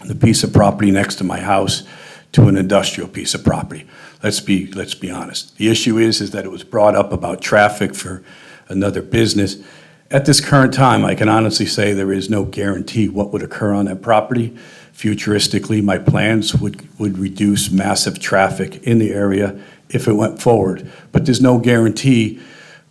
the piece of property next to my house to an industrial piece of property. Let's be honest. The issue is that it was brought up about traffic for another business. At this current time, I can honestly say there is no guarantee what would occur on that property. Futuristically, my plans would reduce massive traffic in the area if it went forward. But there's no guarantee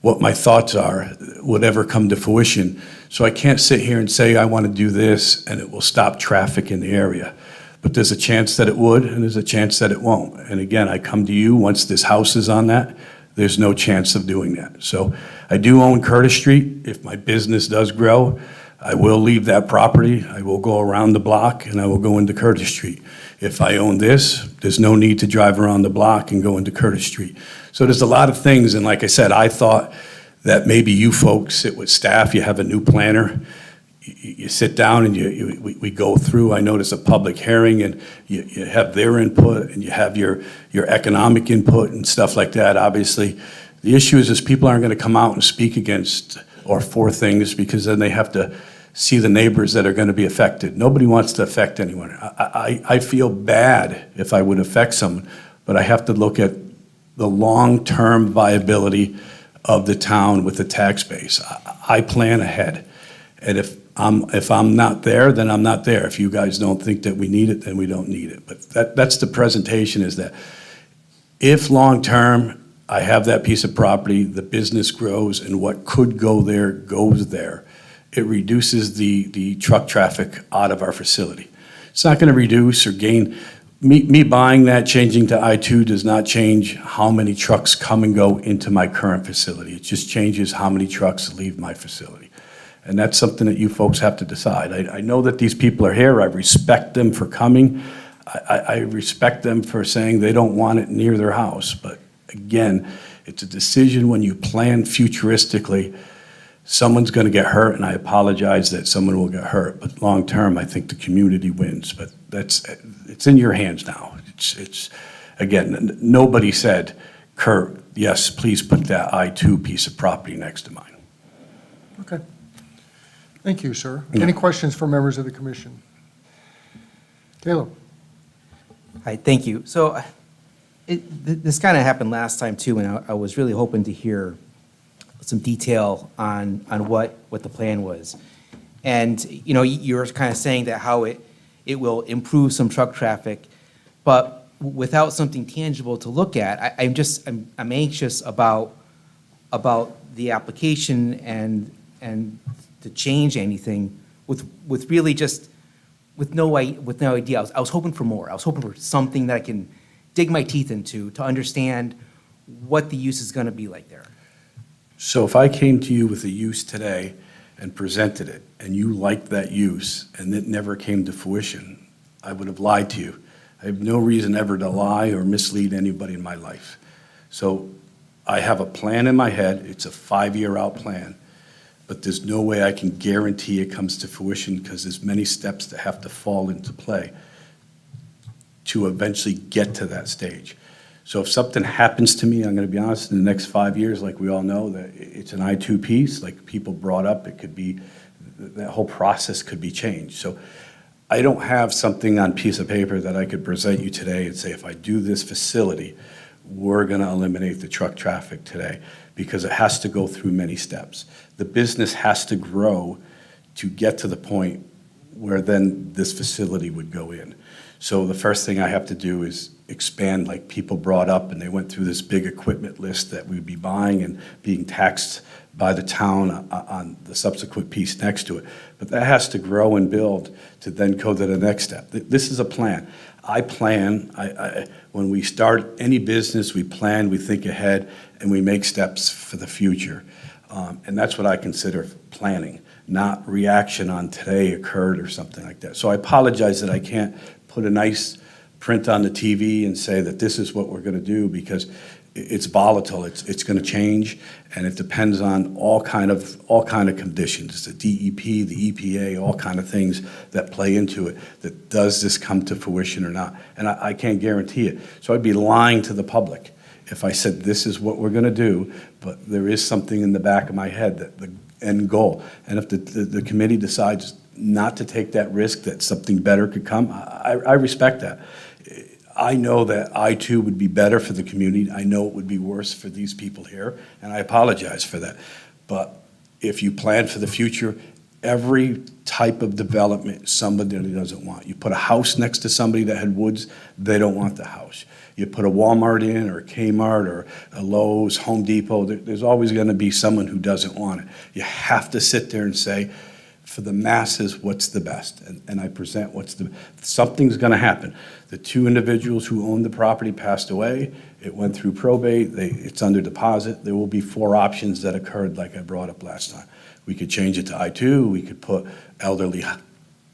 what my thoughts are would ever come to fruition. So I can't sit here and say I want to do this and it will stop traffic in the area. But there's a chance that it would, and there's a chance that it won't. And again, I come to you, once this house is on that, there's no chance of doing that. So I do own Curtis Street. If my business does grow, I will leave that property. I will go around the block and I will go into Curtis Street. If I own this, there's no need to drive around the block and go into Curtis Street. So there's a lot of things, and like I said, I thought that maybe you folks sit with staff, you have a new planner, you sit down and we go through, I notice a public hearing, and you have their input and you have your economic input and stuff like that. Obviously, the issue is people aren't going to come out and speak against or for things because then they have to see the neighbors that are going to be affected. Nobody wants to affect anyone. I feel bad if I would affect someone, but I have to look at the long-term viability of the town with the tax base. I plan ahead, and if I'm not there, then I'm not there. If you guys don't think that we need it, then we don't need it. But that's the presentation, is that if long-term I have that piece of property, the business grows, and what could go there goes there, it reduces the truck traffic out of our facility. It's not going to reduce or gain. Me buying that, changing to I-2 does not change how many trucks come and go into my current facility. It just changes how many trucks leave my facility. And that's something that you folks have to decide. I know that these people are here. I respect them for coming. I respect them for saying they don't want it near their house. But again, it's a decision when you plan futuristically. Someone's going to get hurt, and I apologize that someone will get hurt. But long-term, I think the community wins. But it's in your hands now. It's again, nobody said, Kurt, yes, please put that I-2 piece of property next to mine. Okay. Thank you, sir. Any questions for members of the commission? Caleb? Hi, thank you. So this kind of happened last time too, and I was really hoping to hear some detail on what the plan was. And, you know, you're kind of saying that how it will improve some truck traffic, but without something tangible to look at, I'm anxious about the application and to change anything with really just, with no idea. I was hoping for more. I was hoping for something that I can dig my teeth into to understand what the use is going to be like there. So if I came to you with a use today and presented it, and you liked that use, and it never came to fruition, I would have lied to you. I have no reason ever to lie or mislead anybody in my life. So I have a plan in my head. It's a 5-year out plan, but there's no way I can guarantee it comes to fruition because there's many steps that have to fall into play to eventually get to that stage. So if something happens to me, I'm going to be honest, in the next 5 years, like we all know, that it's an I-2 piece, like people brought up, it could be, that whole process could be changed. So I don't have something on a piece of paper that I could present you today and say, if I do this facility, we're going to eliminate the truck traffic today, because it has to go through many steps. The business has to grow to get to the point where then this facility would go in. So the first thing I have to do is expand, like people brought up, and they went through this big equipment list that we'd be buying and being taxed by the town on the subsequent piece next to it. But that has to grow and build to then go to the next step. This is a plan. I plan, when we start any business, we plan, we think ahead, and we make steps for the future. And that's what I consider planning, not reaction on today occurred or something like that. So I apologize that I can't put a nice print on the TV and say that this is what we're going to do, because it's volatile, it's going to change, and it depends on all kind of conditions, the DEP, the EPA, all kind of things that play into it, that does this come to fruition or not, and I can't guarantee it. So I'd be lying to the public if I said this is what we're going to do, but there is something in the back of my head, that the end goal, and if the committee decides not to take that risk, that something better could come, I respect that. I know that I-2 would be better for the community. I know it would be worse for these people here, and I apologize for that. But if you plan for the future, every type of development somebody doesn't want. You put a house next to somebody that had woods, they don't want the house. You put a Walmart in, or a Kmart, or a Lowe's, Home Depot, there's always going to be someone who doesn't want it. You have to sit there and say, for the masses, what's the best? And I present something's going to happen. The 2 individuals who owned the property passed away. It went through probate. It's under deposit. There will be 4 options that occurred, like I brought up last time. We could change it to I-2. We could put elderly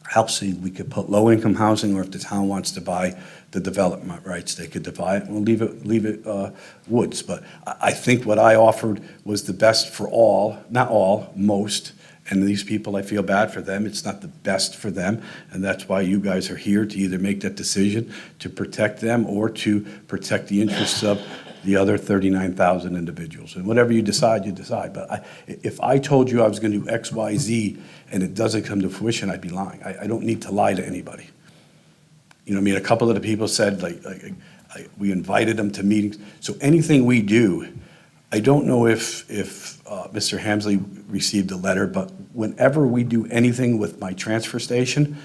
housing. We could put low-income housing, or if the town wants to buy the development rights, they could divide it. We'll leave it woods. But I think what I offered was the best for all, not all, most. And these people, I feel bad for them. It's not the best for them. And that's why you guys are here, to either make that decision to protect them or to protect the interests of the other 39,000 individuals. And whatever you decide, you decide. But if I told you I was going to do X, Y, Z, and it doesn't come to fruition, I'd be lying. I don't need to lie to anybody. You know what I mean? A couple of the people said, we invited them to meetings. So anything we do, I don't know if Mr. Hamsley received a letter, but whenever we do anything with my transfer station,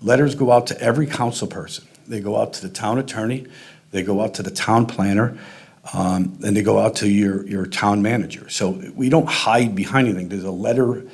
letters go out to every council person. They go out to the town attorney, they go out to the town planner, and they go out to your town manager. So we don't hide behind anything. There's a letter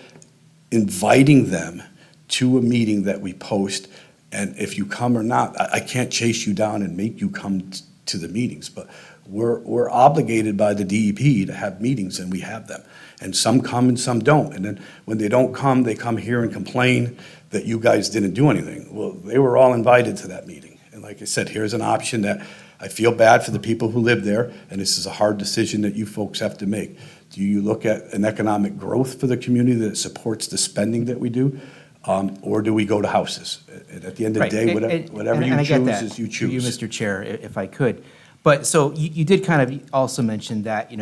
inviting them to a meeting that we post, and if you come or not, I can't chase you down and make you come to the meetings, but we're obligated by the DEP to have meetings, and we have them. And some come and some don't. And then when they don't come, they come here and complain that you guys didn't do anything. Well, they were all invited to that meeting. And like I said, here's an option that I feel bad for the people who live there, and this is a hard decision that you folks have to make. Do you look at an economic growth for the community that supports the spending that we do? Or do we go to houses? And at the end of the Right, day, and- whatever and you I get choose that, is you through you, choose. Mr. Chair, if I could. But, so you did kind of also mention that,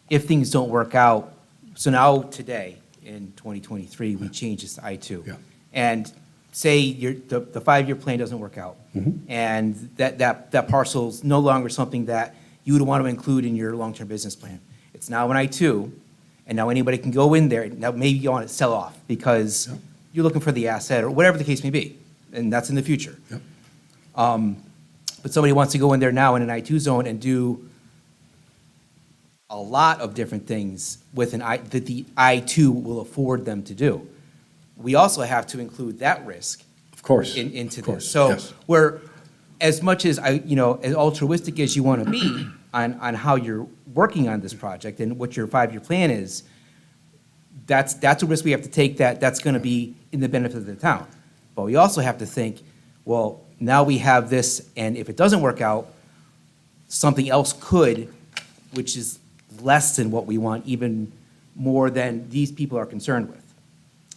if things don't work out, so now today, in 2023, we change this to I-2. Yeah. And say the five-year plan doesn't work out, and that parcel's no longer something that you would want to include in your long-term business plan. It's now an I-2, and now anybody can go in there, now maybe you want to sell off because you're looking for the asset, or whatever the case may be, and that's in the future. Yep. But somebody wants to go in there now in an I-2 zone and do a lot of different things with that the I-2 will afford them to do. We also have to include that risk Of course. into Of course, this. So yes. we're, as much as as altruistic as you want to be on how you're working on this project and what your five-year plan is, that's a risk we have to take that's going to be in the benefit of the town. But we also have to think, well, now we have this, and if it doesn't work out, something else could, which is less than what we want, even more than these people are concerned with.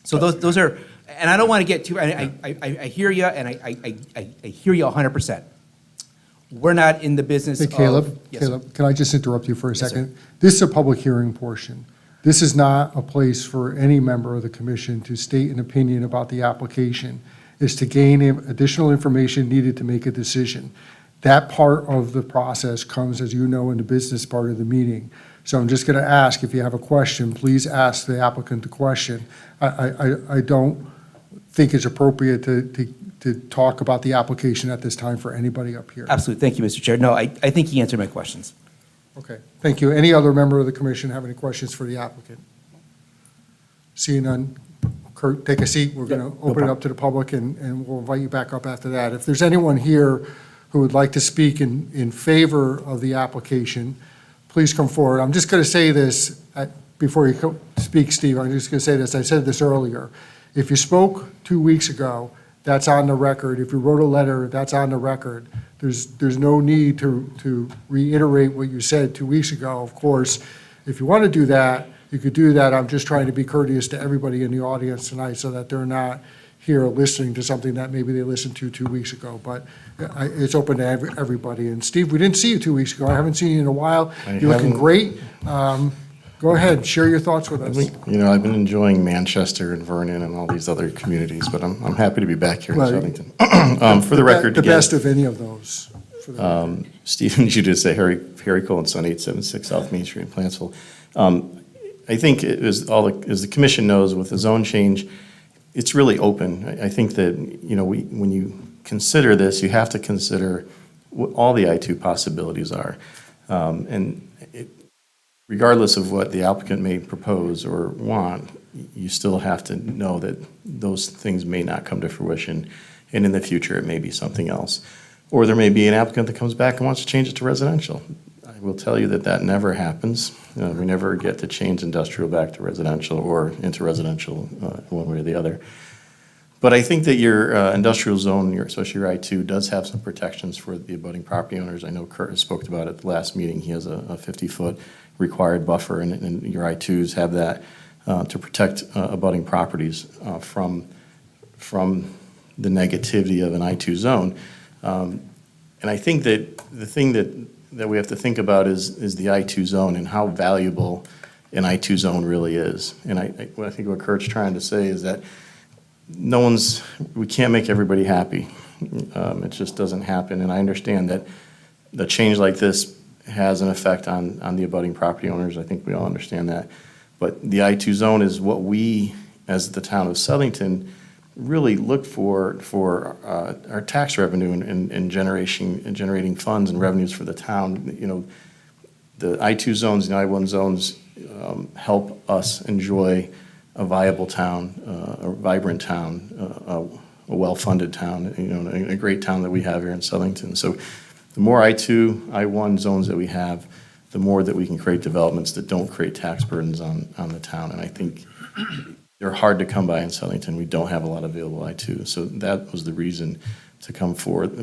So those are, and I don't want to get too, I hear you, and I hear you 100%. We're not in the business Hey, of. Caleb, Yes, sir. Caleb, can I just interrupt you for a Yes, sir. second? This is a public hearing portion. This is not a place for any member of the commission to state an opinion about the application. It's to gain additional information needed to make a decision. That part of the process comes, as you know, in the business part of the meeting. So I'm just going to ask, if you have a question, please ask the applicant the question. I don't think it's appropriate to talk about the application at this time for anybody up here. Absolutely. Thank you, Mr. Chair. No, I think he answered my questions. Okay, thank you. Any other member of the commission have any questions for the applicant? Seeing none, Kurt, take a seat. We're going to open it up to the public, and we'll invite you back up after that. If there's anyone here who would like to speak in favor of the application, please come forward. I'm just going to say this, before you speak, Steve, I'm just going to say this. I said this earlier. If you spoke 2 weeks ago, that's on the record. If you wrote a letter, that's on the record. There's no need to reiterate what you said 2 weeks ago. Of course, if you want to do that, you could do that. I'm just trying to be courteous to everybody in the audience tonight so that they're not here listening to something that maybe they listened to 2 weeks ago. But it's open to everybody. And Steve, we didn't see you 2 weeks ago. I haven't seen you in a while. You're looking great. Go ahead, share your thoughts with us. I've been enjoying Manchester and Vernon and all these other communities, but I'm happy to be back here in Well, Southington. For the record, The again, best of any of those. for the record. Stephen, you did say Harry Cole and Son, 876 South Main Street in Plantsville. I think it was as the commission knows, with the zone change, it's really open. I think that, when you consider this, you have to consider what all the I-2 possibilities are. Regardless of what the applicant may propose or want, you still have to know that those things may not come to fruition, and in the future, it may be something else. Or there may be an applicant that comes back and wants to change it to residential. I will tell you that never happens. We never get to change industrial back to residential or into residential one way or the other. But I think that your industrial zone, especially your I-2, does have some protections for the abutting property owners. I know Kurt has spoke about it at the last meeting. He has a 50-foot required buffer, and your I-2s have that to protect abutting properties from the negativity of an I-2 zone. And I think that the thing that we have to think about is the I-2 zone and how valuable an I-2 zone really is. And I think what Kurt's trying to say is that we can't make everybody happy. It just doesn't happen. And I understand that the change like this has an effect on the abutting property owners. I think we all understand that. But the I-2 zone is what we, as the town of Southington, really look for our tax revenue and generating funds and revenues for the town. The I-2 zones, the I-1 zones help us enjoy a viable town, a vibrant town, a well-funded town, a great town that we have here in Southington. So the more I2, I1 zones that we have, the more that we can create developments that don't create tax burdens on the town. And I think they're hard to come by in Southington. We don't have a lot of available I2. So that was the reason to come forward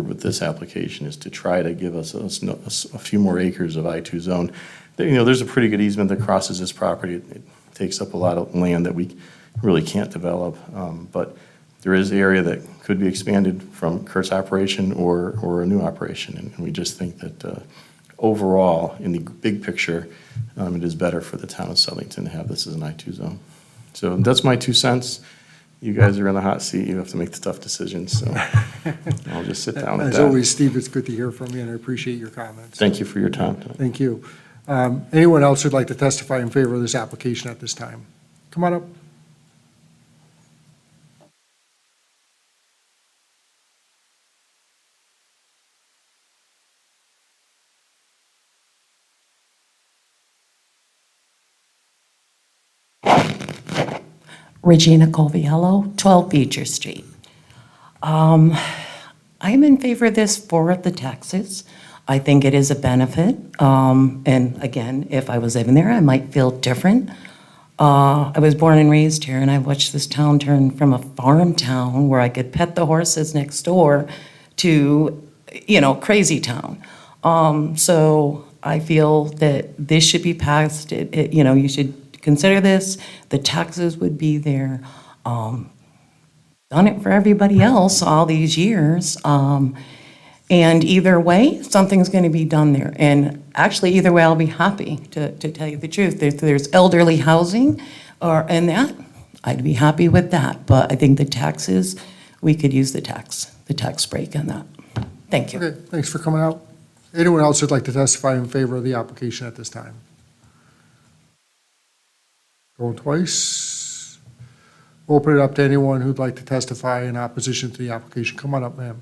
with this application, is to try to give us a few more acres of I2 zone. There's a pretty good easement that crosses this property. It takes up a lot of land that we really can't develop. But there is area that could be expanded from Kurt's operation or a new operation. And we just think that overall, in the big picture, it is better for the town of Southington to have this as an I2 zone. So that's my 2 cents. You guys are in the hot seat. You have to make the tough decisions, so I'll just sit down with As that. always, Steve, it's good to hear from you, and I appreciate your comments. Thank you for your time tonight. Thank you. Anyone else who'd like to testify in favor of this application at this time? Come on up. Regina Coviello, 12 Beecher Street. I'm in favor of this for the taxes. I think it is a benefit. And again, if I was living there, I might feel different. I was born and raised here, and I watched this town turn from a farm town where I could pet the horses next door to, crazy town. So I feel that this should be passed. You should consider this. The taxes would be there. Done it for everybody else all these years. And either way, something's going to be done there. And actually, either way, I'll be happy, to tell you the truth. If there's elderly housing and that, I'd be happy with that. But I think the taxes, we could use the tax break on that. Thank you. Okay, thanks for coming out. Anyone else who'd like to testify in favor of the application at this time? Going twice. Open it up to anyone who'd like to testify in opposition to the application. Come on up, ma'am.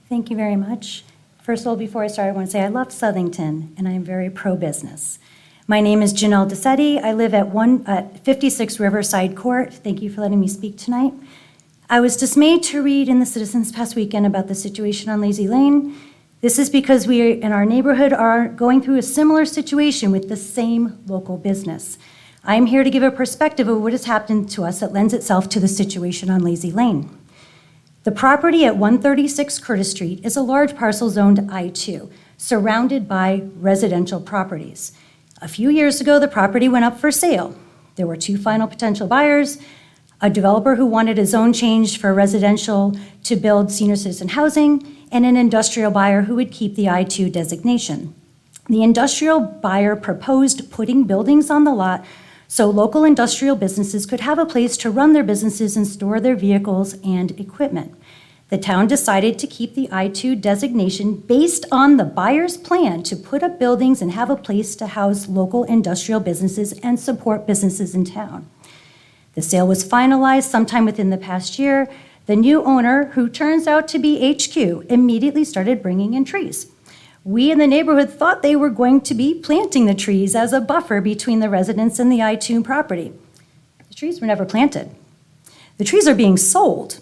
Thank you very much. First of all, before I start, I want to say I love Southington, and I'm very pro-business. My name is Janelle DeSetti. I live at 56 Riverside Court. Thank you for letting me speak tonight. I was dismayed to read in the Citizen this past weekend about the situation on Lazy Lane. This is because we in our neighborhood are going through a similar situation with the same local business. I'm here to give a perspective of what has happened to us that lends itself to the situation on Lazy Lane. The property at 136 Curtis Street is a large parcel zoned I2, surrounded by residential properties. A few years ago, the property went up for sale. There were 2 final potential buyers, a developer who wanted a zone change for residential to build senior citizen housing, and an industrial buyer who would keep the I2 designation. The industrial buyer proposed putting buildings on the lot so local industrial businesses could have a place to run their businesses and store their vehicles and equipment. The town decided to keep the I2 designation based on the buyer's plan to put up buildings and have a place to house local industrial businesses and support businesses in town. The sale was finalized sometime within the past year. The new owner, who turns out to be HQ, immediately started bringing in trees. We in the neighborhood thought they were going to be planting the trees as a buffer between the residents and the I2 property. The trees were never planted. The trees are being sold.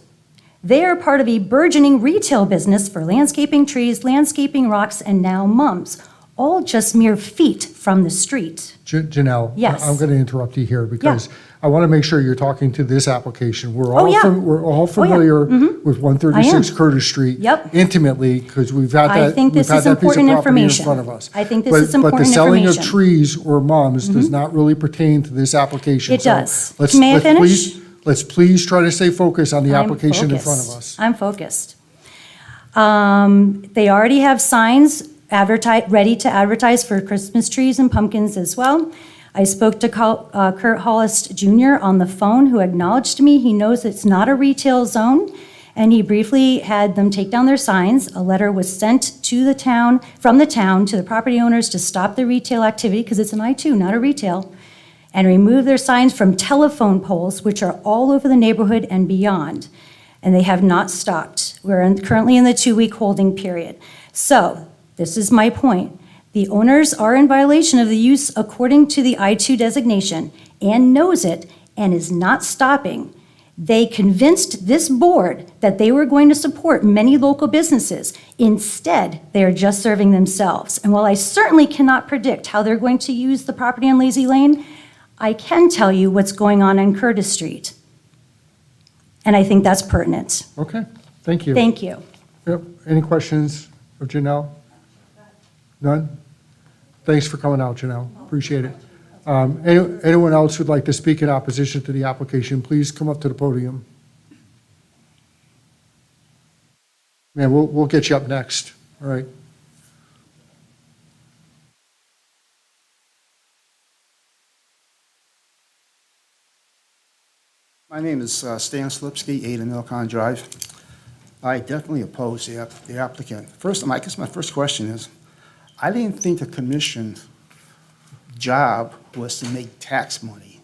They are part of a burgeoning retail business for landscaping trees, landscaping rocks, and now mums, all just mere feet from the street. Janelle? Yes. I'm going to interrupt you here because I want to make sure you're talking to this application. We're all Oh, yeah. we're all familiar with 136 Curtis Street Yep. intimately because we've had I that, think we've this had is that piece of important property in information. front of us. I think this But- is important But the selling of information. trees or mums does not really pertain to this application. It So does. let's- May I let's finish? Let's please try to stay focused on the I'm application in front of focused. us. I'm focused. They already have signs ready to advertise for Christmas trees and pumpkins as well. I spoke to Kurt Hollis Jr. on the phone, who acknowledged to me he knows it's not a retail zone, and he briefly had them take down their signs. A letter was sent to the town, from the town to the property owners to stop the retail activity, because it's an I2, not a retail, and remove their signs from telephone poles, which are all over the neighborhood and beyond. And they have not stopped. We're currently in the 2-week holding period. So, this is my point. The owners are in violation of the use according to the I2 designation and knows it and is not stopping. They convinced this board that they were going to support many local businesses. Instead, they are just serving themselves. And while I certainly cannot predict how they're going to use the property on Lazy Lane, I can tell you what's going on Curtis Street. And I think that's pertinent. Okay, thank you. Thank you. Yep. Any questions of Janelle? None? Thanks for coming out, Janelle. Appreciate it. Anyone else who'd like to speak in opposition to the application, please come up to the podium. Man, we'll get you up next, all right? My name is Stan Slipsky, 8 Milcon Drive. I definitely oppose the applicant. First, I guess my first question is, I didn't think the commission's job was to make tax money.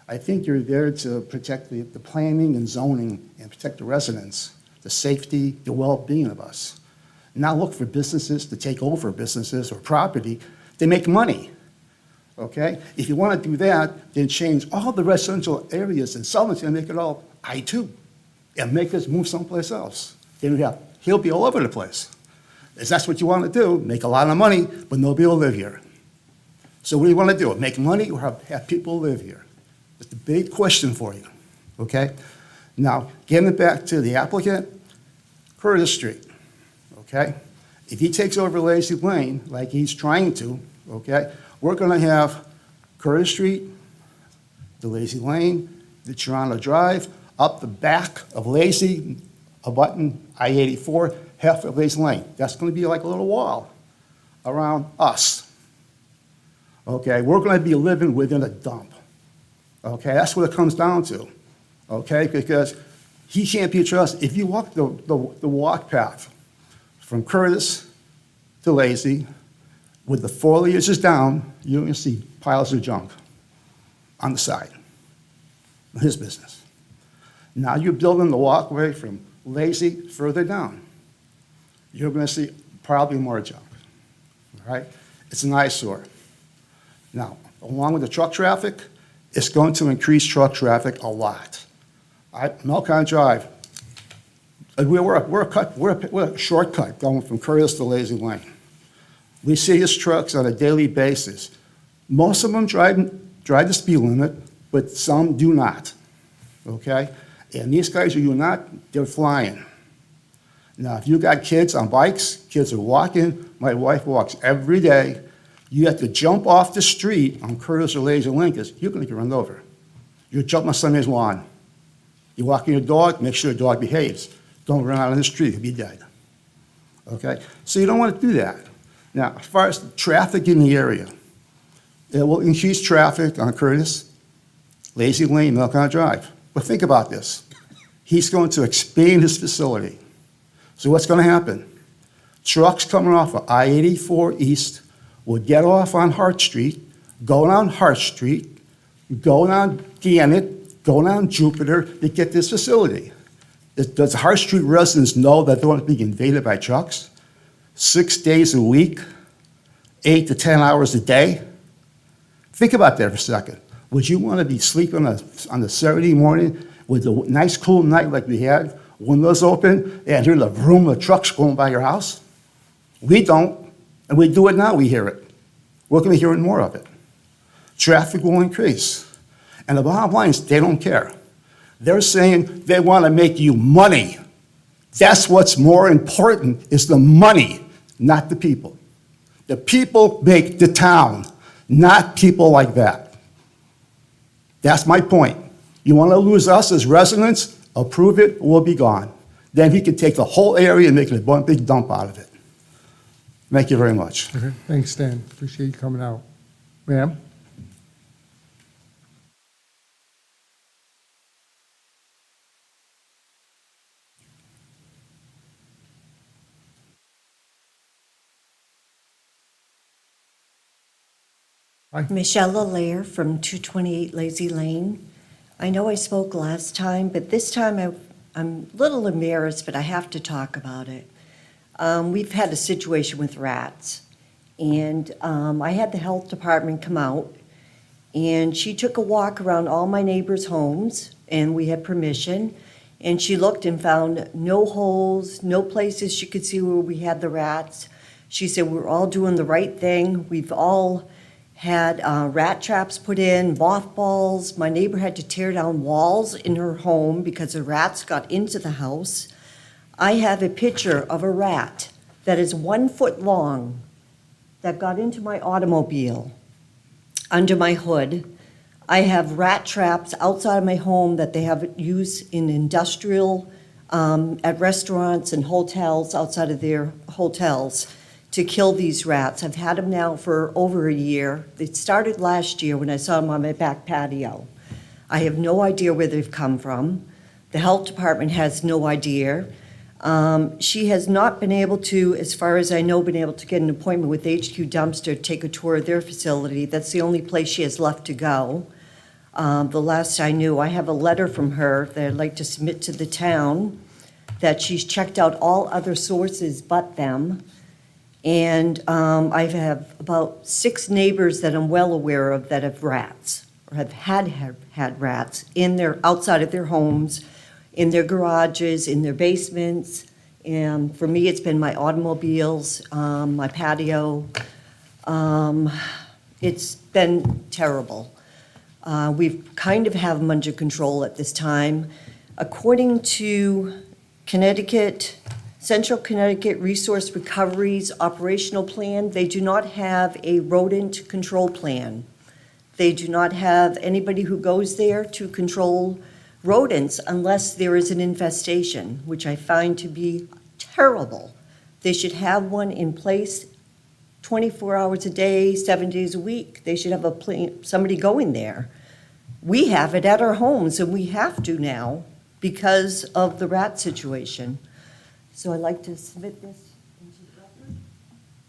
I think you're there to protect the planning and zoning and protect the residents, the safety, the well-being of us. Not look for businesses to take over businesses or property to make money. Okay? If you want to do that, then change all the residential areas in Sullivan and make it all I-2 and make us move someplace else. Then he'll be all over the place. If that's what you want to do, make a lot of money, but nobody will live here. So what do you want to do? Make money or have people live here? It's a big question for you, okay? Now, getting it back to the applicant, Curtis Street, okay? If he takes over Lazy Lane, like he's trying to, okay, we're going to have Curtis Street, the Lazy Lane, the Toronto Drive, up the back of Lazy, abutting I-84, half of Lazy Lane. That's going to be like a little wall around us. Okay, we're going to be living within a dump. Okay, that's what it comes down to. Okay, because he can't be trusted. If you walk the walk path from Curtis to Lazy, with the foliage is down, you're going to see piles of junk on the side. His business. Now you're building the walkway from Lazy further down. You're going to see probably more junk. All right? It's an eyesore. Now, along with the truck traffic, it's going to increase truck traffic a lot. Milcon Drive, we're a shortcut going from Curtis to Lazy Lane. We see his trucks on a daily basis. Most of them drive the speed limit, but some do not, okay? And these guys who do not, they're flying. Now, if you got kids on bikes, kids are walking, my wife walks every day, you have to jump off the street on Curtis or Lazy Lane because you're going to get run over. You're jumping on somebody's lawn. You're walking your dog, make sure the dog behaves. Don't run out on the street, you'll be dead. Okay? So you don't want to do that. Now, as far as the traffic in the area, it will increase traffic on Curtis, Lazy Lane, Milcon Drive. But think about this. He's going to expand his facility. So what's going to happen? Trucks coming off of I-84 East will get off on Hart Street, go down Hart Street, go down Gannett, go down Jupiter to get this facility. Does Hart Street residents know that they're going to be invaded by trucks? 6 days a week, 8 to 10 hours a day? Think about that for a second. Would you want to be sleeping on a Saturday morning with a nice cool night like we had, windows open, and hear the vroom of trucks going by your house? We don't, and we do it now, we hear it. We're going to be hearing more of it. Traffic will increase. And the bottom line is they don't care. They're saying they want to make you money. That's what's more important, is the money, not the people. The people make the town, not people like that. That's my point. You want to lose us as residents, approve it, we'll be gone. Then he can take the whole area and make a big dump out of it. Thank you very much. Okay, thanks, Stan. Appreciate you coming out. Ma'am? Michelle Allaire from 228 Lazy Lane. I know I spoke last time, but this time I'm a little embarrassed, but I have to talk about it. We've had a situation with rats, and I had the health department come out, And she took a walk around all my neighbors' homes, and we had permission. And she looked and found no holes, no places she could see where we had the rats. She said we're all doing the right thing. We've all had rat traps put in, mothballs. My neighbor had to tear down walls in her home because the rats got into the house. I have a picture of a rat that is 1 foot long that got into my automobile under my hood. I have rat traps outside of my home that they have used in industrial, at restaurants and hotels, outside of their hotels, to kill these rats. I've had them now for over a year. It started last year when I saw them on my back patio. I have no idea where they've come from. The health department has no idea. She has not been able to, as far as I know, been able to get an appointment with HQ Dumpster to take a tour of their facility. That's the only place she has left to go. The last I knew, I have a letter from her that I'd like to submit to the town, that she's checked out all other sources but them. And I have about 6 neighbors that I'm well aware of that have rats, or have had rats in their, outside of their homes, in their garages, in their basements. And for me, it's been my automobiles, my patio. It's been terrible. We've kind of have them under control at this time. According to Central Connecticut Resource Recovery's operational plan, they do not have a rodent control plan. They do not have anybody who goes there to control rodents unless there is an infestation, which I find to be terrible. They should have one in place 24 hours a day, 7 days a week. They should have somebody going there. We have it at our homes, and we have to now because of the rat situation. So I'd like to submit this into the record.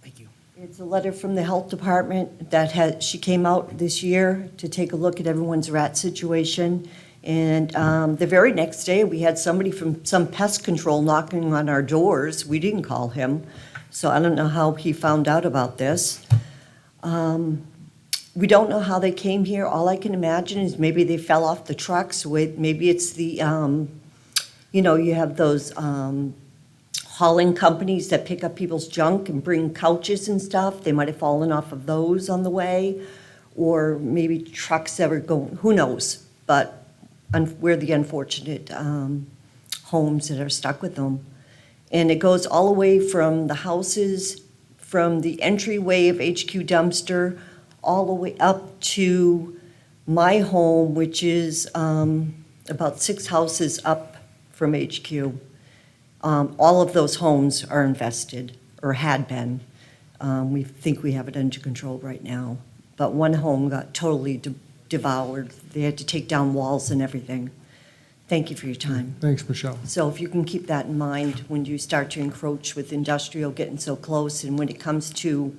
Thank you. It's a letter from the health department that she came out this year to take a look at everyone's rat situation. And the very next day, we had somebody from some pest control knocking on our doors. We didn't call him, so I don't know how he found out about this. We don't know how they came here. All I can imagine is maybe they fell off the trucks. Maybe it's the, you have those hauling companies that pick up people's junk and bring couches and stuff. They might have fallen off of those on the way, or maybe trucks that were going, who knows? But we're the unfortunate homes that are stuck with them. And it goes all the way from the houses, from the entryway of HQ Dumpster, all the way up to my home, which is about 6 houses up from HQ. All of those homes are infested, or had been. We think we have it under control right now. But one home got totally devoured. They had to take down walls and everything. Thank you for your time. Thanks, Michelle. So if you can keep that in mind when you start to encroach with industrial getting so close, and when it comes to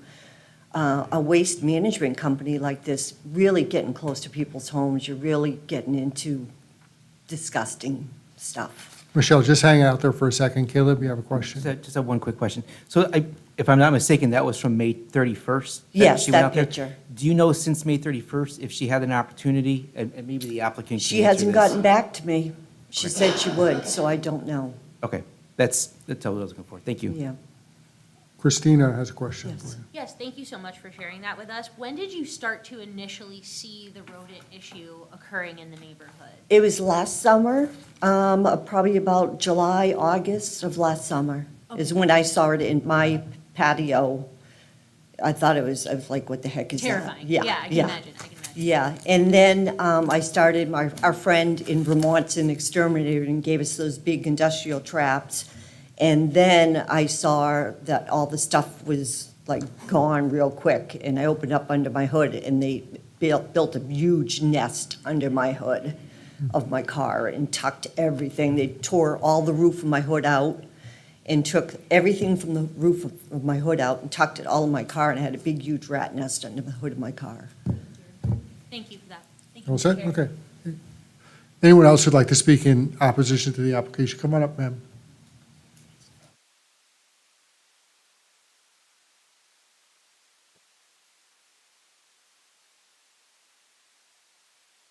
a waste management company like this really getting close to people's homes, you're really getting into disgusting stuff. Michelle, just hang out there for a second. Caleb, you have a question? Just have one quick question. So if I'm not mistaken, that was from May 31st? Yes, she went that out there? picture. Do you know since May 31st if she had an opportunity, and maybe the applicant can She answer hasn't this? gotten back to me. She said she would, so I don't know. Okay, that's all I was looking for. Thank you. Yeah. Christina has a question Yes. for you. Yes, thank you so much for sharing that with us. When did you start to initially see the rodent issue occurring in the neighborhood? It was last summer, probably about July, August of last summer, is when I saw it in my patio. I thought I was like, what the heck is that? Terrifying. Yeah, I can imagine. Yeah, and then I started, our friend in Vermont's an exterminator and gave us those big industrial traps. And then I saw that all the stuff was like gone real quick, and I opened up under my hood, and they built a huge nest under my hood of my car and tucked everything. They tore all the roof of my hood out and took everything from the roof of my hood out and tucked it all in my car, and I had a big, huge rat nest under the hood of my car. Thank you for that. Thank you, All Mr. set? Chair. Okay. Anyone else who'd like to speak in opposition to the application? Come on up, ma'am.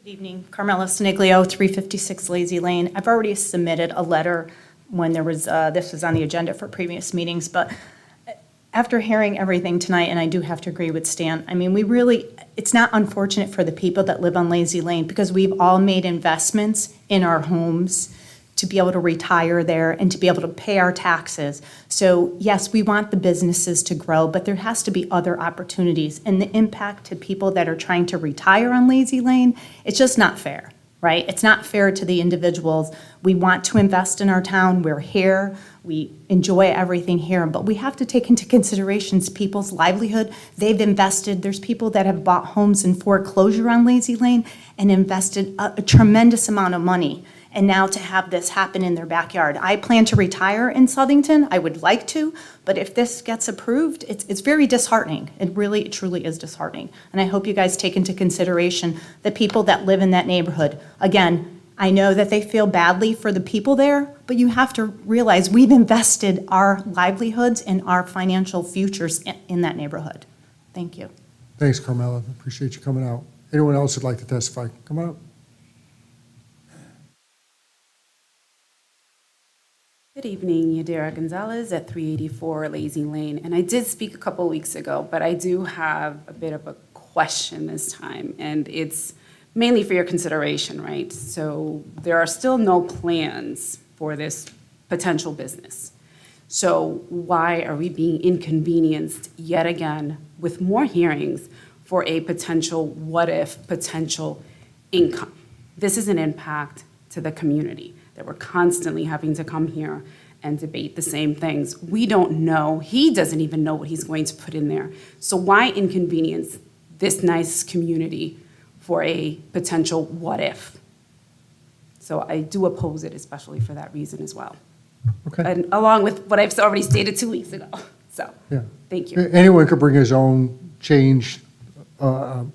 Good evening, Carmela Sniglio, 356 Lazy Lane. I've already submitted a letter when there was, this was on the agenda for previous meetings, but after hearing everything tonight, and I do have to agree with Stan, I mean, it's not unfortunate for the people that live on Lazy Lane because we've all made investments in our homes to be able to retire there and to be able to pay our taxes. So yes, we want the businesses to grow, but there has to be other opportunities. And the impact to people that are trying to retire on Lazy Lane, it's just not fair, right? It's not fair to the individuals. We want to invest in our town. We're here. We enjoy everything here, but we have to take into consideration people's livelihood. They've invested. There's people that have bought homes in foreclosure on Lazy Lane and invested a tremendous amount of money. And now to have this happen in their backyard. I plan to retire in Southington. I would like to, but if this gets approved, it's very disheartening. It truly is disheartening. And I hope you guys take into consideration the people that live in that neighborhood. Again, I know that they feel badly for the people there, but you have to realize we've invested our livelihoods and our financial futures in that neighborhood. Thank you. Thanks, Carmela. Appreciate you coming out. Anyone else who'd like to testify? Come on up. Good evening, Yadira Gonzalez at 384 Lazy Lane. And I did speak a couple weeks ago, but I do have a bit of a question this time, and it's mainly for your consideration, right? So there are still no plans for this potential business. So why are we being inconvenienced yet again with more hearings for a potential what-if, potential income? This is an impact to the community that we're constantly having to come here and debate the same things. We don't know. He doesn't even know what he's going to put in there. So why inconvenience this nice community for a potential what if? So I do oppose it, especially for that reason as well. Okay. And along with what I've already stated 2 weeks ago. So, Yeah. thank you. Anyone could bring his own change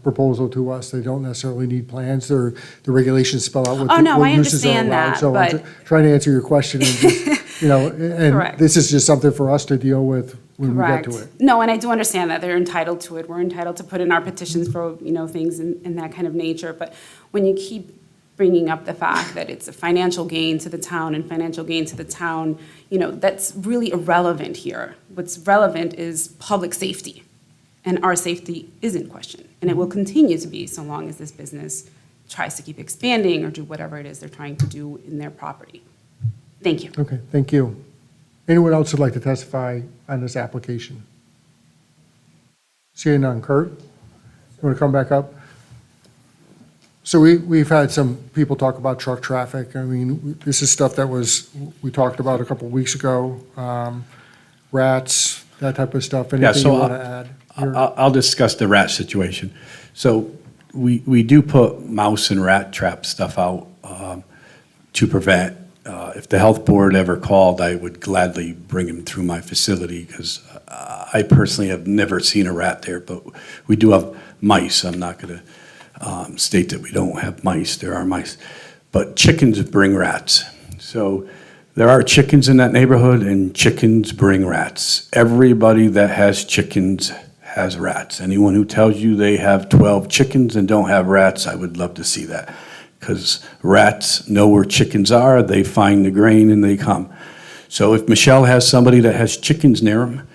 proposal to us. They don't necessarily need plans. The regulations spell out what Oh, no, what I uses are understand allowed. that, So I'm but- trying to answer your question, and just, and Correct. this is just something for us to deal with when we get to Correct. it. No, and I do understand that they're entitled to it. We're entitled to put in our petitions for, things in that kind of nature. But when you keep bringing up the fact that it's a financial gain to the town and financial gain to the town, that's really irrelevant here. What's relevant is public safety. And our safety is in question. And it will continue to be so long as this business tries to keep expanding or do whatever it is they're trying to do in their property. Thank you. Okay, thank you. Anyone else who'd like to testify on this application? Seeing none. Kurt, you want to come back up? So we've had some people talk about truck traffic. I mean, this is stuff that we talked about a couple of weeks ago. Rats, that type of stuff. Anything you want to add? I'll discuss the rat situation. So we do put mouse and rat trap stuff out to prevent. If the health board ever called, I would gladly bring them through my facility because I personally have never seen a rat there, but we do have mice. I'm not going to state that we don't have mice. There are mice. But chickens bring rats. So there are chickens in that neighborhood, and chickens bring rats. Everybody that has chickens has rats. Anyone who tells you they have 12 chickens and don't have rats, I would love to see that. Because rats know where chickens are, they find the grain and they come. So if Michelle has somebody that has chickens near them,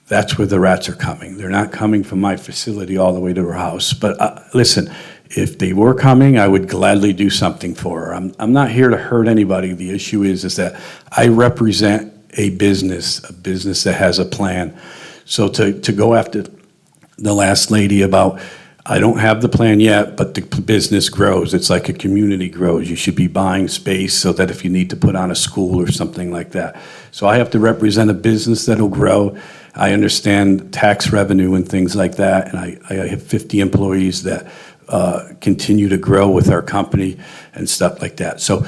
that's where the rats are coming. They're not coming from my facility all the way to her house. But listen, if they were coming, I would gladly do something for her. I'm not here to hurt anybody. The issue is that I represent a business that has a plan. So to go after the last lady about, I don't have the plan yet, but the business grows. It's like a community grows. You should be buying space so that if you need to put on a school or something like that. So I have to represent a business that'll grow. I understand tax revenue and things like that, and I have 50 employees that continue to grow with our company and stuff like that. So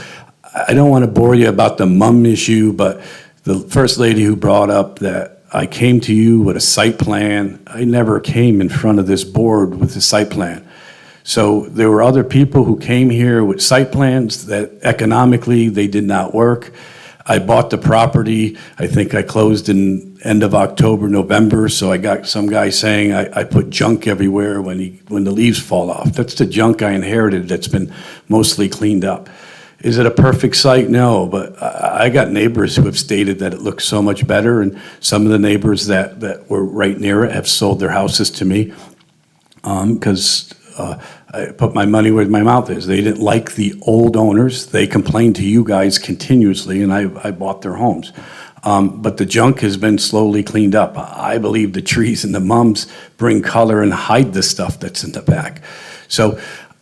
I don't want to bore you about the mum issue, but the first lady who brought up that I came to you with a site plan, I never came in front of this board with a site plan. So there were other people who came here with site plans that economically they did not work. I bought the property. I think I closed in end of October, November, so I got some guy saying I put junk everywhere when the leaves fall off. That's the junk I inherited that's been mostly cleaned up. Is it a perfect site? No, but I got neighbors who have stated that it looks so much better, and some of the neighbors that were right near it have sold their houses to me because I put my money where my mouth is. They didn't like the old owners. They complained to you guys continuously, and I bought their homes. But the junk has been slowly cleaned up. I believe the trees and the mums bring color and hide the stuff that's in the back. So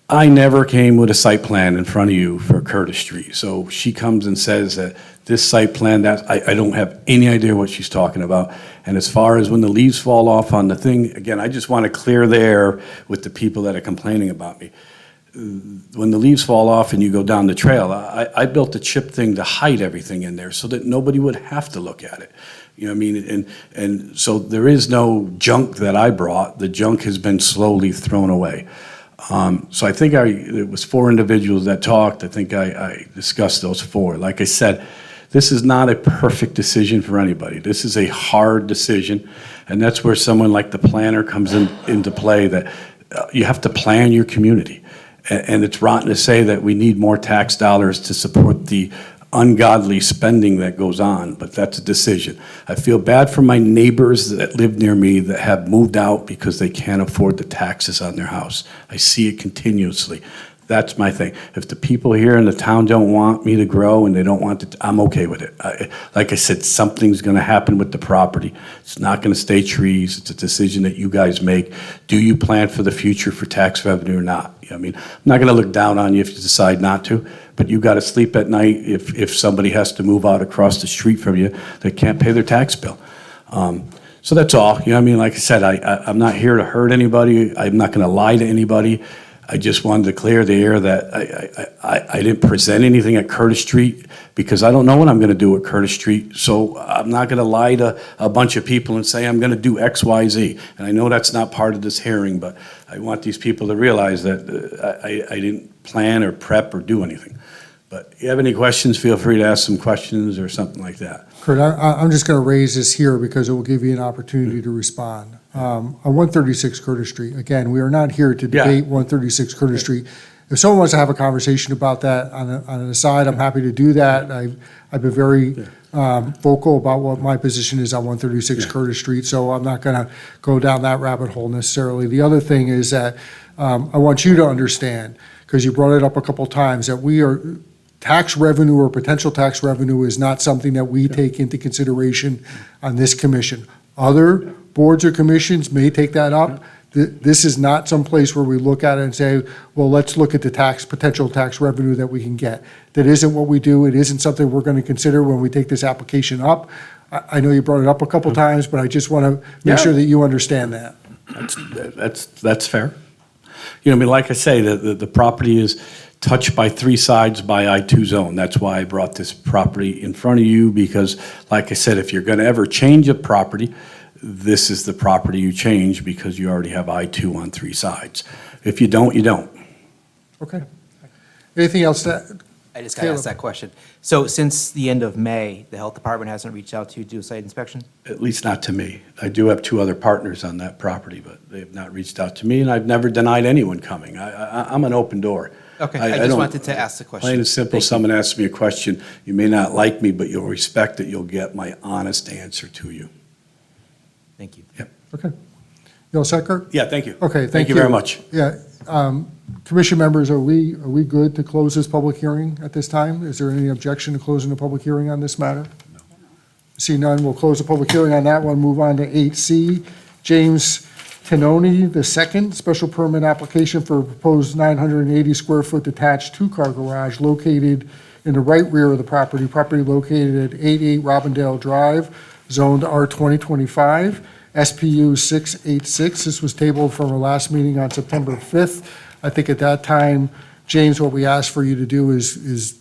I never came with a site plan in front of you for Curtis Street. So she comes and says that this site plan, that I don't have any idea what she's talking about. And as far as when the leaves fall off on the thing, again, I just want to clear the air with the people that are complaining about me. When the leaves fall off and you go down the trail, I built a chip thing to hide everything in there so that nobody would have to look at it. You know what I mean? And so there is no junk that I brought. The junk has been slowly thrown away. So I think it was 4 individuals that talked. I think I discussed those 4. Like I said, this is not a perfect decision for anybody. This is a hard decision, and that's where someone like the planner comes into play, that you have to plan your community. And it's rotten to say that we need more tax dollars to support the ungodly spending that goes on, but that's a decision. I feel bad for my neighbors that live near me that have moved out because they can't afford the taxes on their house. I see it continuously. That's my thing. If the people here in the town don't want me to grow and they don't want to, I'm okay with it. Like I said, something's going to happen with the property. It's not going to stay trees. It's a decision that you guys make. Do you plan for the future for tax revenue or not? I mean, I'm not going to look down on you if you decide not to, but you got to sleep at night if somebody has to move out across the street from you that can't pay their tax bill. So that's all. You know what I mean? Like I said, I'm not here to hurt anybody. I'm not going to lie to anybody. I just wanted to clear the air that I didn't present anything at Curtis Street because I don't know what I'm going to do at Curtis Street. So I'm not going to lie to a bunch of people and say I'm going to do X, Y, Z. And I know that's not part of this hearing, but I want these people to realize that I didn't plan or prep or do anything. But if you have any questions, feel free to ask some questions or something like that. Kurt, I'm just going to raise this here because it will give you an opportunity to respond. On 136 Curtis Street, again, we are not here to debate 136 Curtis Street. If someone wants to have a conversation about that on an aside, I'm happy to do that. I've been very vocal about what my position is on 136 Curtis Street, so I'm not going to go down that rabbit hole necessarily. The other thing is that I want you to understand, because you brought it up a couple times, that tax revenue or potential tax revenue is not something that we take into consideration on this commission. Other boards or commissions may take that up. This is not some place where we look at it and say, well, let's look at the potential tax revenue that we can get. That isn't what we do. It isn't something we're going to consider when we take this application up. I know you brought it up a couple times, but I just want to make sure that you understand that. That's fair. You know, I mean, like I say, the property is touched by 3 sides by I-2 zone. That's why I brought this property in front of you, because like I said, if you're going to ever change a property, this is the property you change because you already have I-2 on 3 sides. If you don't, you don't. Okay. Anything else to I just got to ask that question. So since the end of May, the health department hasn't reached out to you to do a site inspection? At least not to me. I do have 2 other partners on that property, but they have not reached out to me, and I've never denied anyone coming. I'm an open door. Okay, I just wanted to ask the question. Plain and simple, Thank you. someone asks me a question, you may not like me, but you'll respect that you'll get my honest answer to you. Thank you. Yep. Okay. You all set, Kurt? Yeah, thank you. Okay, thank you. very much. Yeah. Commission members, are we good to close this public hearing at this time? Is there any objection to closing the public hearing on this matter? No. See none, we'll close the public hearing on that one, move on to 8C. James Tenoni II, special permit application for a proposed 980 square foot detached 2-car garage located in the right rear of the property located at 88 Robindale Drive, zoned R2025, SPU 686. This was tabled from our last meeting on September 5th. I think at that time, James, what we asked for you to do is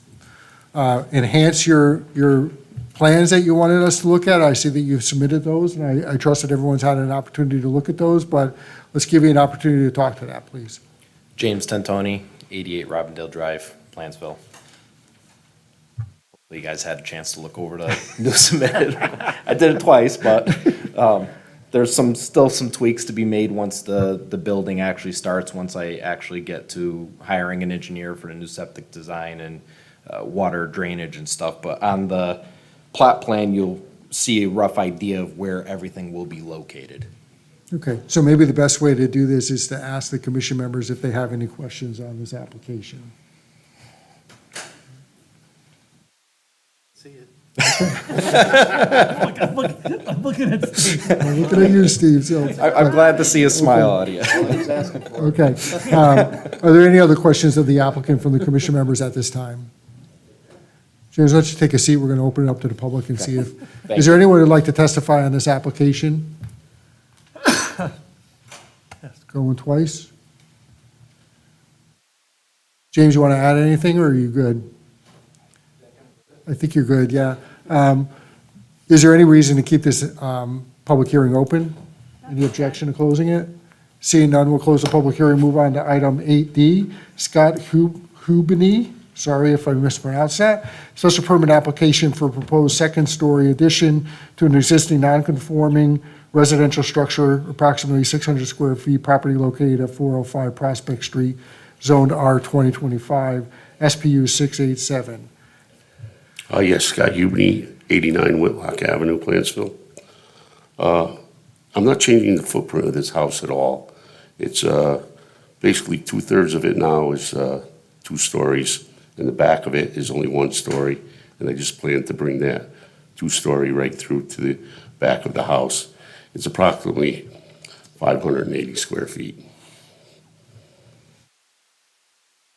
enhance your plans that you wanted us to look at. I see that you've submitted those, and I trust that everyone's had an opportunity to look at those, but let's give you an opportunity to talk to that, please. James Tentoni, 88 Robindale Drive, Plansville. Hopefully You guys had a chance to look over the new submitted. I did it twice, but there's still some tweaks to be made once the building actually starts, once I actually get to hiring an engineer for the new septic design and water drainage and stuff. But on the plot plan, you'll see a rough idea of where everything will be located. Okay, so maybe the best way to do this is to ask the commission members if they have any questions on this application. I'm looking at Steve. I'm looking at you, Steve, so. I'm glad to see a smile out of you. Okay. Are there any other questions of the applicant from the commission members at this time? James, why don't you take a seat? We're going to open it up to the public and see if, is there anyone who'd like to testify on this application? Going twice? James, you want to add anything, or are you good? I think you're good, yeah. Is there any reason to keep this public hearing open? Any objection to closing it? Seeing none, we'll close the public hearing, move on to item 8D. Scott Hubany, sorry if I mispronounced that. Special permit application for proposed second-story addition to an existing non-conforming residential structure, approximately 600 square feet, property located at 405 Prospect Street, zoned R 2025, SPU 687. Yes, Scott Hubney, 89 Whitlock Avenue, Planceville. I'm not changing the footprint of this house at all. It's basically 2/3 of it now is 2 stories, and the back of it is only 1 story, and I just plan to bring that 2-story right through to the back of the house. It's approximately 580 square feet.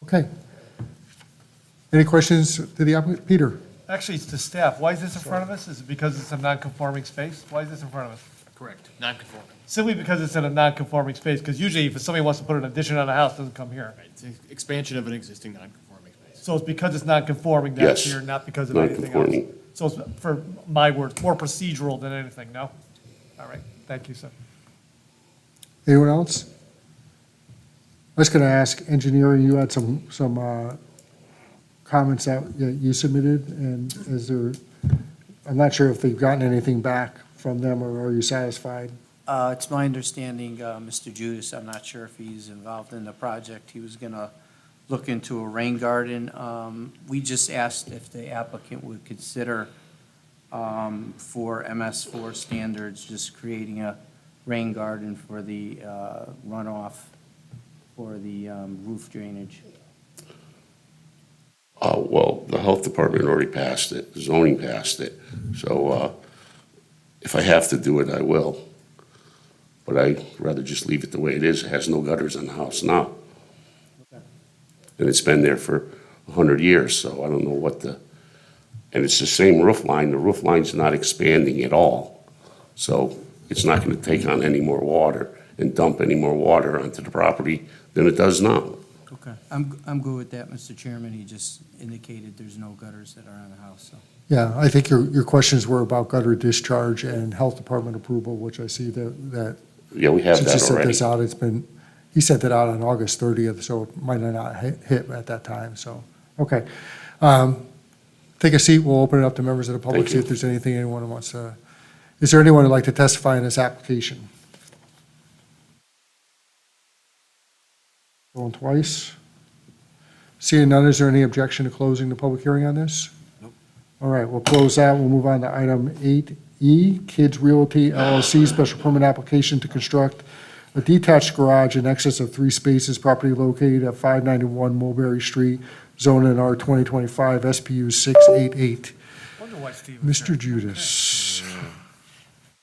Okay. Any questions to the applicant? Peter? Actually, it's to staff. Why is this in front of us? Is it because it's a non-conforming space? Why is this in front of us? Correct. Non-conforming. Simply because it's in a non-conforming space, because usually if somebody wants to put an addition on a house, it doesn't come here. It's an expansion of an existing non-conforming space. So it's because it's non-conforming that's Yes, here, not because of anything else? non-conforming. So it's, for my words, more procedural than anything, no? All right, thank you, sir. Anyone else? I was going to ask engineering, you had some comments that you submitted, and is there, I'm not sure if they've gotten anything back from them, or are you satisfied? It's my understanding, Mr. Judas, I'm not sure if he's involved in the project, he was going to look into a rain garden. We just asked if the applicant would consider, for MS4 standards, just creating a rain garden for the runoff for the roof drainage. Well, the health department already passed it, the zoning passed it, so if I have to do it, I will. But I'd rather just leave it the way it is. It has no gutters in the house now. And it's been there for 100 years, so I don't know what and it's the same roof line. The roof line's not expanding at all. So it's not going to take on any more water and dump any more water onto the property than it does now. Okay. I'm good with that, Mr. Chairman. He just indicated there's no gutters that are on the house, so. Yeah, I think your questions were about gutter discharge and health department approval, which I see that. Yeah, we have Since he that sent already. this out, he sent it out on August 30th, so it might have not hit at that time, so, okay. Take a seat, we'll open it up to members of the public, Thank see you. if there's anything anyone wants to, is there anyone who'd like to testify in this application? Going twice? Seeing none, is there any objection to closing the public hearing on this? Nope. All right, we'll close that, we'll move on to item 8E, Kids Realty LLC, special permit application to construct a detached garage in excess of 3 spaces, property located at 591 Mulberry Street, zone in R 2025, SPU 688. Wonder why Steve was Mr. here. Judas.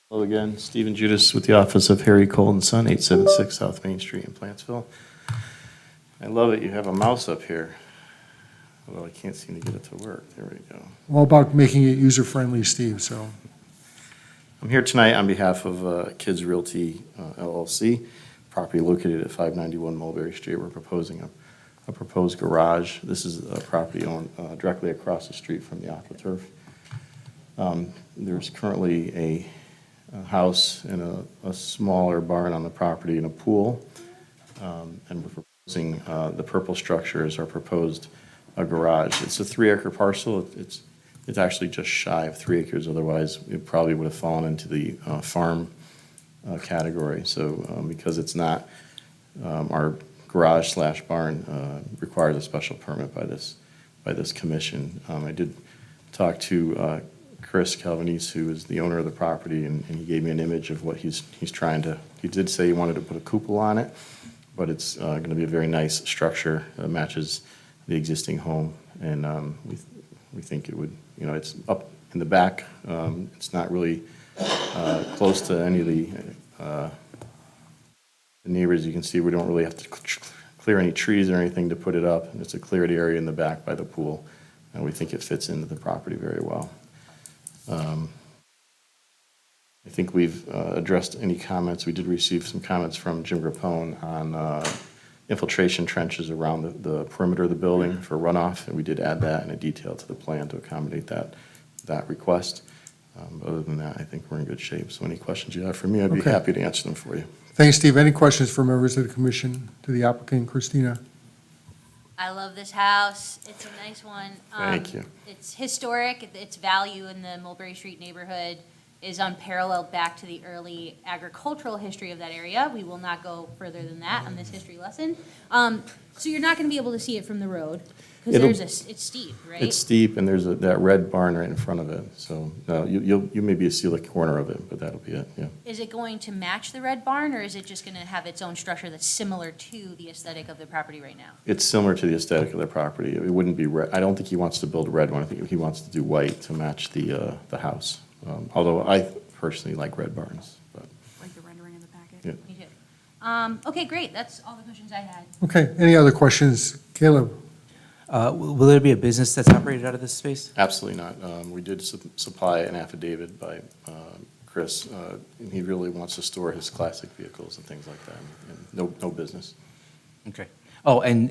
Hello again, Stephen Judas with the office of Harry Cole and Son, 876 South Main Street in Plantsville. I love it, you have a mouse up here. Well, I can't seem to get it to work. There we go. All about making it user-friendly, Steve, so. I'm here tonight on behalf of Kids Realty LLC, property located at 591 Mulberry Street. We're proposing a proposed garage. This is a property owned directly across the street from the AquaTurf. There's currently a house and a smaller barn on the property and a pool. And we're proposing the purple structure as our proposed garage. It's a 3-acre parcel. It's It's actually just shy of 3 acres, otherwise it probably would have fallen into the farm category. So because it's not, our garage/barn requires a special permit by this commission. I did talk to Chris Calvanese, who is the owner of the property, and he gave me an image of what he's trying to, he did say he wanted to put a cupola on it, but it's going to be a very nice structure that matches the existing home, and we think it would, you know, it's up in the back. It's not really close to any of the neighbors. You can see we don't really have to clear any trees or anything to put it up. It's a cleared area in the back by the pool, and we think it fits into the property very well. I think we've addressed any comments. We did receive some comments from Jim Grappone on infiltration trenches around the perimeter of the building for runoff, and we did add that in a detail to the plan to accommodate that request. Other than that, I think we're in good shape. So any questions you have for me, I'd be Okay. happy to answer them for you. Thanks, Steve. Any questions for members of the commission to the applicant, Christina? I love this house. It's a nice one. Thank you. It's historic. Its value in the Mulberry Street neighborhood is unparalleled back to the early agricultural history of that area. We will not go further than that on this history lesson. So you're not going to be able to see it from the road because it's steep, right? It's steep, and there's that red barn right in front of it. So you maybe see the corner of it, but that'll be it, yeah. Is it going to match the red barn, or is it just going to have its own structure that's similar to the aesthetic of the property right now? It's similar to the aesthetic of the property. It wouldn't be red. I don't think he wants to build a red one. I think he wants to do white to match the house. Although I personally like red barns, but. Like the rendering in the packet? Yeah. Me too. Okay, great. That's all the questions I had. Okay, any other questions? Caleb? Will there be a business that's operated out of this space? Absolutely not. We did supply an affidavit by Chris, and he really wants to store his classic vehicles and things like that, and no business. Okay. Oh, and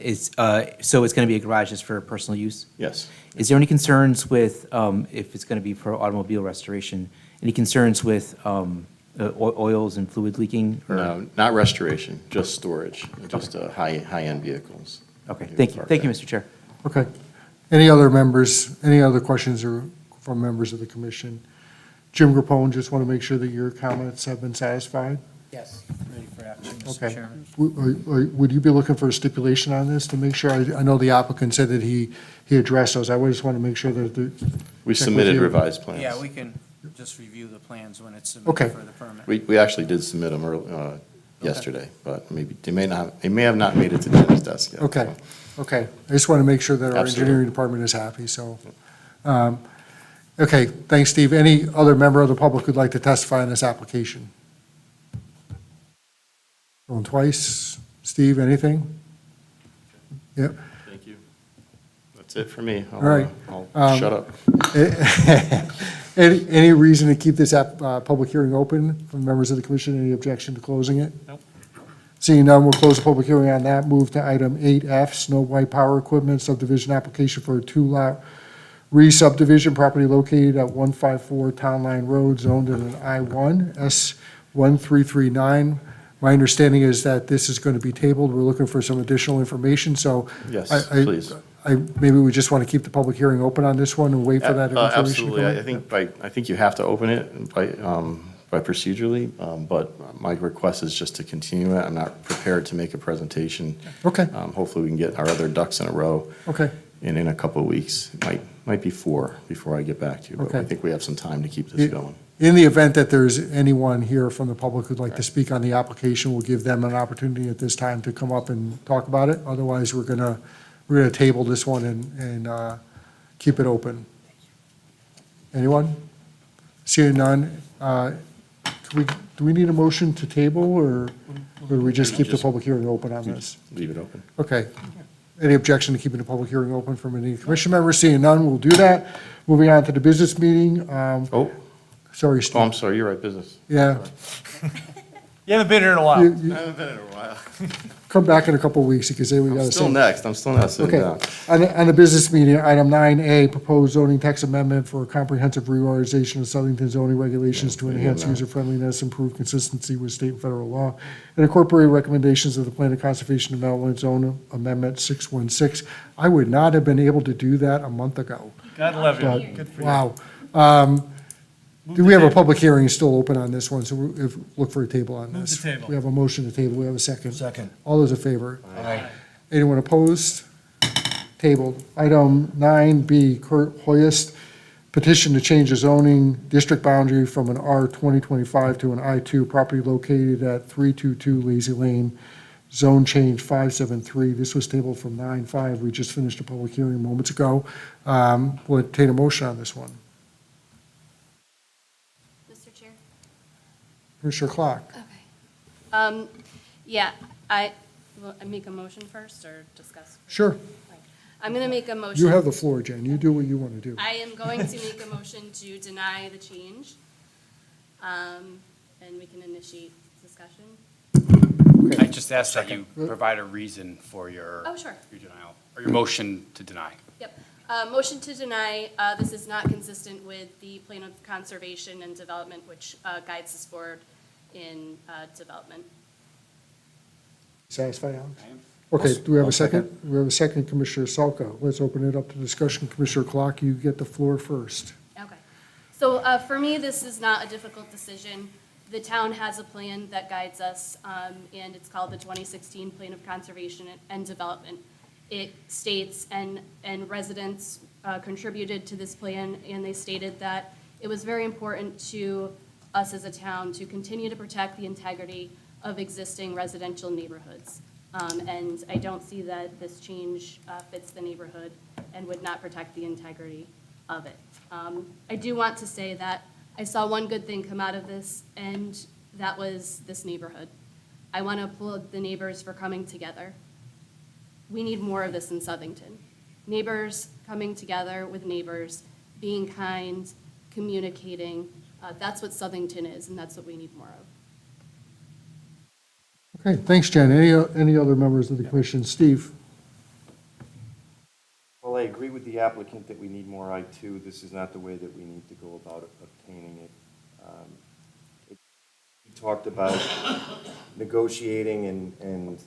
so it's going to be a garage just for personal use? Yes. Is there any concerns with, if it's going to be for automobile restoration, any concerns with oils and fluid leaking? Or? No, not restoration, just storage, just high-end vehicles. Okay, thank you. Thank you, Mr. Chair. Okay. Any other members, any other questions or from members of the commission? Jim Grappone, just want to make sure that your comments have been satisfied? Yes, ready for action, Okay. Mr. Chairman. Would you be looking for a stipulation on this to make sure? I know the applicant said that he addressed those. I just want to make sure that We check with submitted you. revised plans. Yeah, we can just review the plans when it's Okay. submitted for the permit. We actually did submit them yesterday, but maybe they may have not made it to Jim's desk yet. Okay, okay. I just want to make sure that our Absolutely. engineering department is happy, so. Okay, thanks, Steve. Any other member of the public who'd like to testify on this application? Going twice. Steve, anything? Yep. Thank you. That's it for me. All right. I'll shut up. Any reason to keep this public hearing open from members of the commission? Any objection to closing it? Nope. Seeing none, we'll close the public hearing on that. Move to item 8F, Snow White Power Equipment subdivision application for a two-lot re-subdivision property located at 154 Town Line Road, zoned in an I-1, S1339. My understanding is that this is going to be tabled. We're looking for some additional information, so. Yes, I- please. Maybe we just want to keep the public hearing open on this one and wait for that information to come Absolutely. in? I think you have to open it by procedurally, but my request is just to continue it. I'm not prepared to make a presentation. Okay. Hopefully, we can get our other ducks in a row. Okay. And in a couple of weeks. It might be 4 before I get back to you, but I Okay. think we have some time to keep this going. In the event that there's anyone here from the public who'd like to speak on the application, we'll give them an opportunity at this time to come up and talk about it. Otherwise, we're gonna table this one and keep it open. Anyone? Seeing none, do we need a motion to table, or do we just keep the public hearing open on this? Leave it open. Okay. Any objection to keeping the public hearing open from any commission members? Seeing none, we'll do that. Moving on to the business meeting. Sorry, Steve. Oh, I'm sorry, you're right, business. Yeah. You haven't been here in a while. You- I haven't been in a while. Come back in a couple of weeks, you can say we got to I'm still next, I'm still not sitting down. Okay. On the business meeting, item 9A, proposed zoning text amendment for a comprehensive reorganization of Southington zoning regulations to enhance user friendliness, improve consistency with state and federal law, and incorporate recommendations of the Plan of Conservation Development Zone Amendment 616. I would not have been able to do that a month ago. God love you. but, Good for you. wow. Move Do the we have a table. public hearing still open on this one, so look for a table on Move this. the table. We have a motion to table, we have a second. Second. All those in favor? Aye. Anyone opposed? Tabled. Item 9B, Kurt Hoyest, petition to change the zoning district boundary from an R 2025 to an I2 property located at 322 Lazy Lane, zone change 573. This was tabled from 9/5. We just finished a public hearing moments ago. We'll entertain a motion on this one. Mr. Chair? Commissioner Clark. Okay. Yeah, will I make a motion first or discuss? Sure. I'm going to make a motion. You have the floor, Jen. You do what you want to do. I am going to make a motion to deny the change, and we can initiate discussion. I just ask that you provide a reason for your. Oh, sure. Your denial, or your motion to deny. Yep. Motion to deny, this is not consistent with the plan of conservation and development, which guides this board in development. Satisfied, Alex? Okay, do we have a second? We have a second, Commissioner Salka. Let's open it up to discussion. Commissioner Clark, you get the floor first. Okay. So for me, this is not a difficult decision. The town has a plan that guides us, and it's called the 2016 Plan of Conservation and Development. It states, and residents contributed to this plan, and they stated that it was very important to us as a town to continue to protect the integrity of existing residential neighborhoods. And I don't see that this change fits the neighborhood and would not protect the integrity of it. I do want to say that I saw one good thing come out of this, and that was this neighborhood. I want to applaud the neighbors for coming together. We need more of this in Southington. Neighbors coming together with neighbors, being kind, communicating. That's what Southington is, and that's what we need more of. Okay, thanks, Jen. Any other members of the commission? Steve? Well, I agree with the applicant that we need more I-2. This is not the way that we need to go about obtaining it. We talked about negotiating and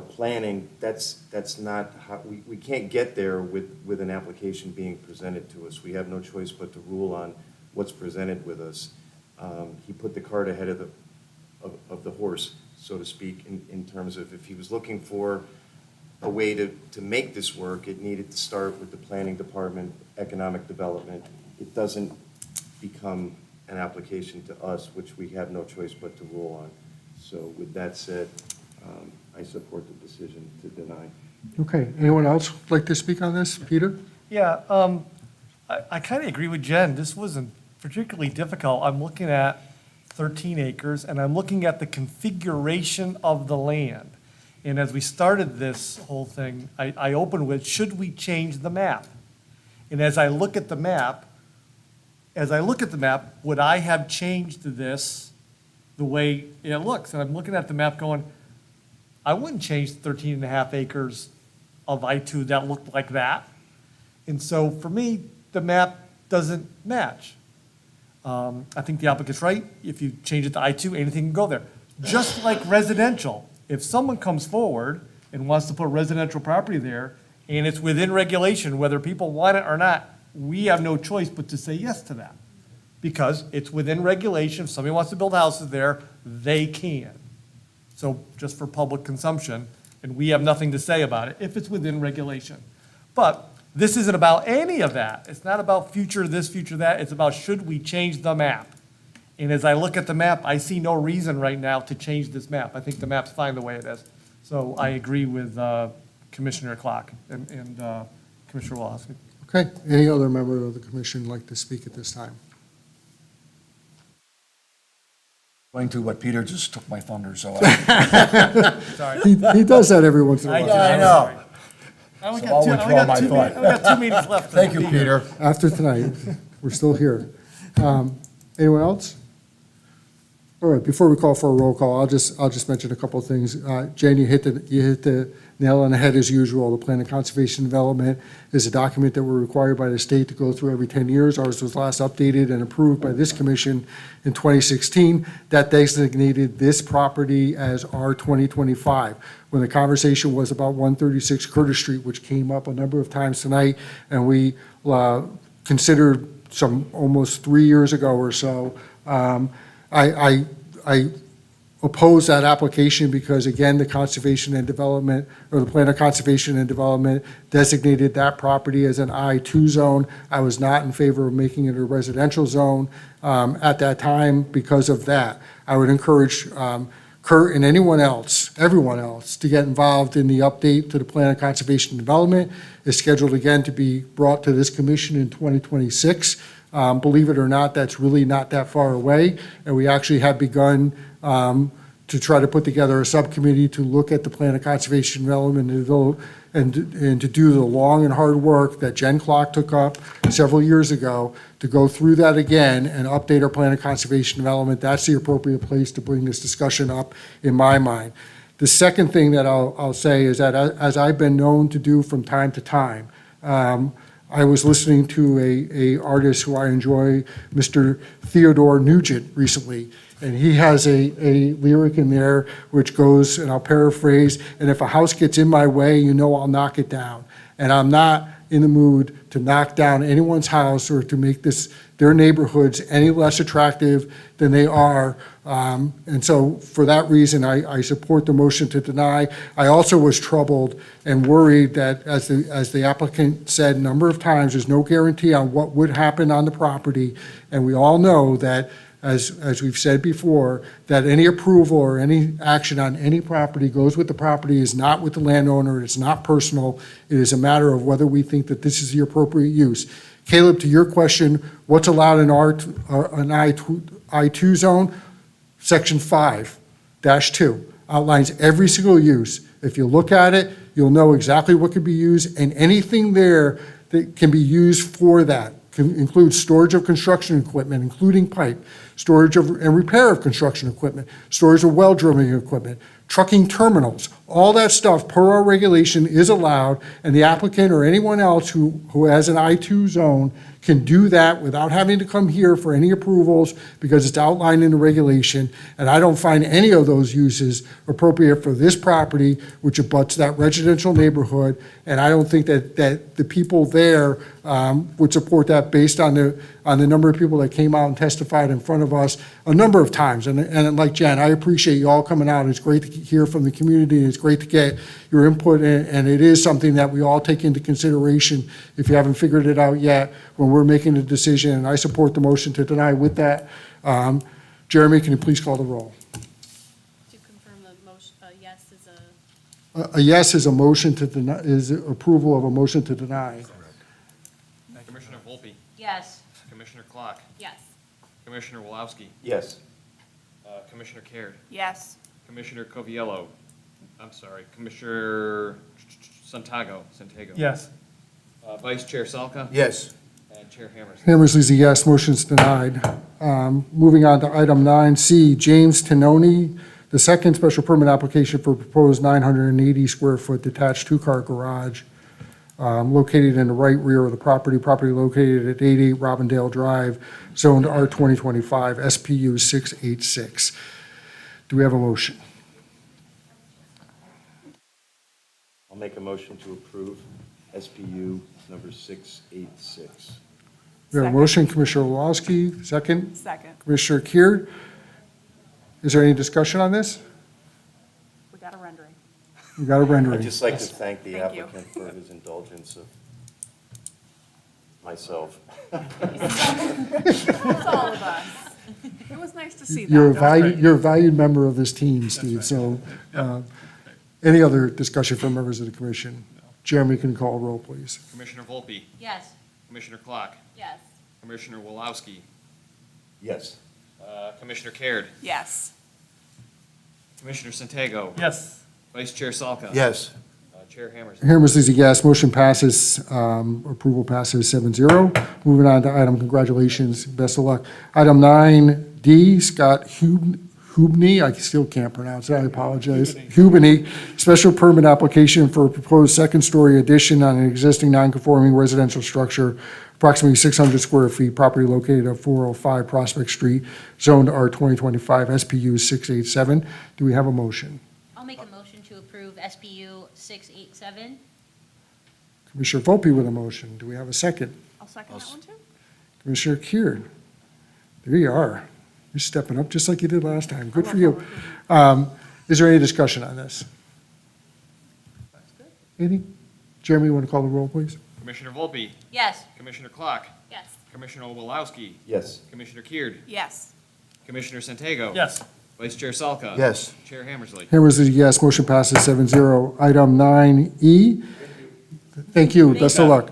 planning. That's not how, we can't get there with an application being presented to us. We have no choice but to rule on what's presented with us. He put the cart ahead of the horse, so to speak, in terms of if he was looking for a way to make this work, it needed to start with the planning department, economic development. It doesn't become an application to us, which we have no choice but to rule on. So with that said, I support the decision to deny. Okay, anyone else like to speak on this? Peter? Yeah, I kind of agree with Jen. This wasn't particularly difficult. I'm looking at 13 acres, and I'm looking at the configuration of the land. And as we started this whole thing, I opened with, should we change the map? And as I look at the map, would I have changed this the way it looks? And I'm looking at the map going, I wouldn't change 13 and a half acres of I-2 that looked like that. And so for me, the map doesn't match. I think the applicant's right. If you change it to I-2, anything can go there. Just like residential, if someone comes forward and wants to put residential property there, and it's within regulation, whether people want it or not, we have no choice but to say yes to that. Because it's within regulation. If somebody wants to build houses there, they can. So just for public consumption, and we have nothing to say about it if it's within regulation. But this isn't about any of that. It's not about future this, future that. It's about should we change the map? And as I look at the map, I see no reason right now to change this map. I think the map's fine the way it is. So I agree with Commissioner Clark and Commissioner Woloski. Okay, any other member of the commission like to speak at this time? Going to what Peter just took my thunder, so. Sorry. He does that every once in a while. I know. I only So got I'll two- I only withdraw got my two thought. min- I got 2 minutes left. to Thank you, be here. Peter. After tonight, we're still here. Anyone else? All right, before we call for a roll call, I'll just mention a couple of things. Jen, you hit the nail on the head as usual. The Plan of Conservation Development is a document that we're required by the state to go through every 10 years. Ours was last updated and approved by this commission in 2016. That designated this property as R 2025. When the conversation was about 136 Curtis Street, which came up a number of times tonight, and we considered some almost 3 years ago or so, I oppose that application because, again, the Conservation and Development, or the Plan of Conservation and Development designated that property as an I-2 zone. I was not in favor of making it a residential zone at that time because of that. I would encourage Kurt and everyone else, to get involved in the update to the Plan of Conservation and Development. It's scheduled again to be brought to this commission in 2026. Believe it or not, that's really not that far away, and we actually have begun to try to put together a subcommittee to look at the Plan of Conservation and Development and to do the long and hard work that Jen Clark took up several years ago to go through that again and update our Plan of Conservation and Development. That's the appropriate place to bring this discussion up, in my mind. The second thing that I'll say is that, as I've been known to do from time to time, I was listening to a artist who I enjoy, Mr. Theodore Nugent, recently, and he has a lyric in there which goes, and I'll paraphrase, "And if a house gets in my way, you know I'll knock it down." And I'm not in the mood to knock down anyone's house or to make their neighborhoods any less attractive than they are. And so for that reason, I support the motion to deny. I also was troubled and worried that, as the applicant said a number of times, there's no guarantee on what would happen on the property. And we all know that, as we've said before, that any approval or any action on any property goes with the property, is not with the landowner, it's not personal. It is a matter of whether we think that this is the appropriate use. Caleb, to your question, what's allowed in an I-2 zone? Section 5-2 outlines every single use. If you look at it, you'll know exactly what could be used, and anything there that can be used for that can include storage of construction equipment, including pipe, storage of and repair of construction equipment, storage of well drilling equipment, trucking terminals. All that stuff, per our regulation, is allowed, and the applicant or anyone else who has an I-2 zone can do that without having to come here for any approvals, because it's outlined in the regulation. And I don't find any of those uses appropriate for this property, which abuts that residential neighborhood. And I don't think that the people there would support that, based on the number of people that came out and testified in front of us a number of times. And like Jen, I appreciate you all coming out. It's great to hear from the community. It's great to get your input, and it is something that we all take into consideration, if you haven't figured it out yet, when we're making a decision. And I support the motion to deny. With that, Jeremy, can you please call the roll? To confirm the motion, yes is A yes is a motion to deny, is approval of a motion to deny. Commissioner Volpe, Yes. Commissioner Clark, yes. Commissioner Wolowski, Yes. Commissioner Caird, Yes. Commissioner Coviello, Commissioner Santago, Yes. Vice Chair Salka, Yes. and Chair Hammers. Hammersley's a yes, motion's denied. Moving on to item 9C, James Tenoni, the second special permit application for proposed 980-square-foot detached two-car garage located in the right rear of the property located at 88 Robindale Drive, zoned R 2025, SPU 686. Do we have a motion? I'll make a motion to approve SPU number 686. We have a motion, Commissioner Wolowski, second. Second. Commissioner Keard. Is there any discussion on this? We got a rendering. We got a rendering. I'd just like to thank the Thank you. applicant for his indulgence of myself. It's all of us. It was nice to see that. You're a valued member of this team, Steve, so any other discussion from members of the commission? Jeremy, can you call a roll, please? Commissioner Volpe, Yes. Commissioner Clark, Yes. Commissioner Wolowski, Yes. Commissioner Caird, Yes. Commissioner Santago, Yes. Vice Chair Salka. Yes. Chair Hammers. Hammersley's a yes, motion passes, approval passes 7-0. Moving on to item, congratulations, best of luck. Item 9D, Scott Hubney, I still can't pronounce it, I apologize. Hubney, special permit application for a proposed second-story addition on an existing non-conforming residential structure, approximately 600 square feet, property located at 405 Prospect Street, zoned R 2025, SPU 687. Do we have a motion? I'll make a motion to approve SPU 687. Commissioner Volpe with a motion. Do we have a second? I'll second that one too. Commissioner Kieran, there you are. You're stepping up just like you did last time. Good for you. Is there any discussion on this? Anything? Jeremy, you want to call the roll, please? Commissioner Volpe, Yes. Commissioner Clark, Yes. Commissioner Wolowski, Yes. Commissioner Keard, Yes. Commissioner Santago. Yes. Vice Chair Salka. Yes. Chair Hammersley. Hammersley, yes. Motion passes 7-0. Item 9E. Thank you. Best of luck.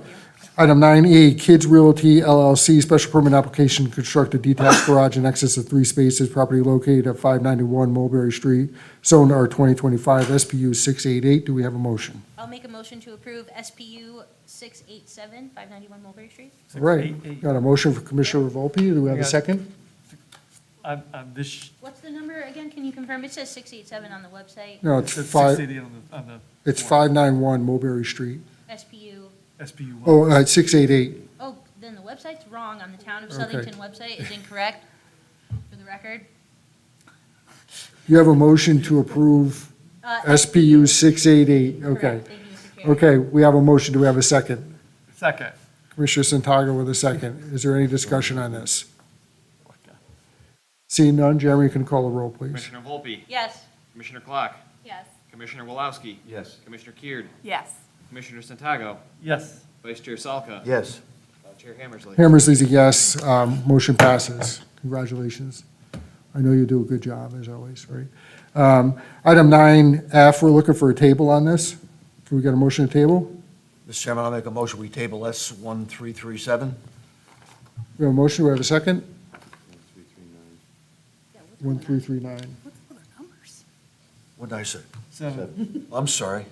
Item 9E, Kids Realty LLC, special permit application, to construct a detached garage in excess of 3 spaces, property located at 591 Mulberry Street, zone R 2025, SPU 688. Do we have a motion? I'll make a motion to approve SPU 687, 591 Mulberry Street. All right. Got a motion for Commissioner Volpe. Do we have a second? What's the number again? Can you confirm? It says 687 on the website. No, it's It's 5, it's 591 Mulberry Street. SPU. SPU. Oh, 688. Oh, then the website's wrong on the Town of Okay. Southington website is incorrect, for the record. You have a motion to approve SPU 688. Okay. Correct. Thank you, Mr. Chair. Okay, we have a motion. Do we have a second? Second. Commissioner Santago with a second. Is there any discussion on this? Seeing none, Jeremy, you can call the roll, please. Commissioner Volpe, Yes. Commissioner Clark, Yes. Commissioner Wolowski, Yes. Commissioner Keard, Yes. Commissioner Santago, Yes. Vice Chair Salka. Yes. Chair Hammersley. Hammersley's a yes. Motion passes. Congratulations. I know you do a good job, as always, right? Item 9F, we're looking for a table on this. Can we get a motion to table? Mr. Chairman, I'll make a motion, we table S1337. We have a motion. We have a second? 1339. What did I say? 7. I'm sorry.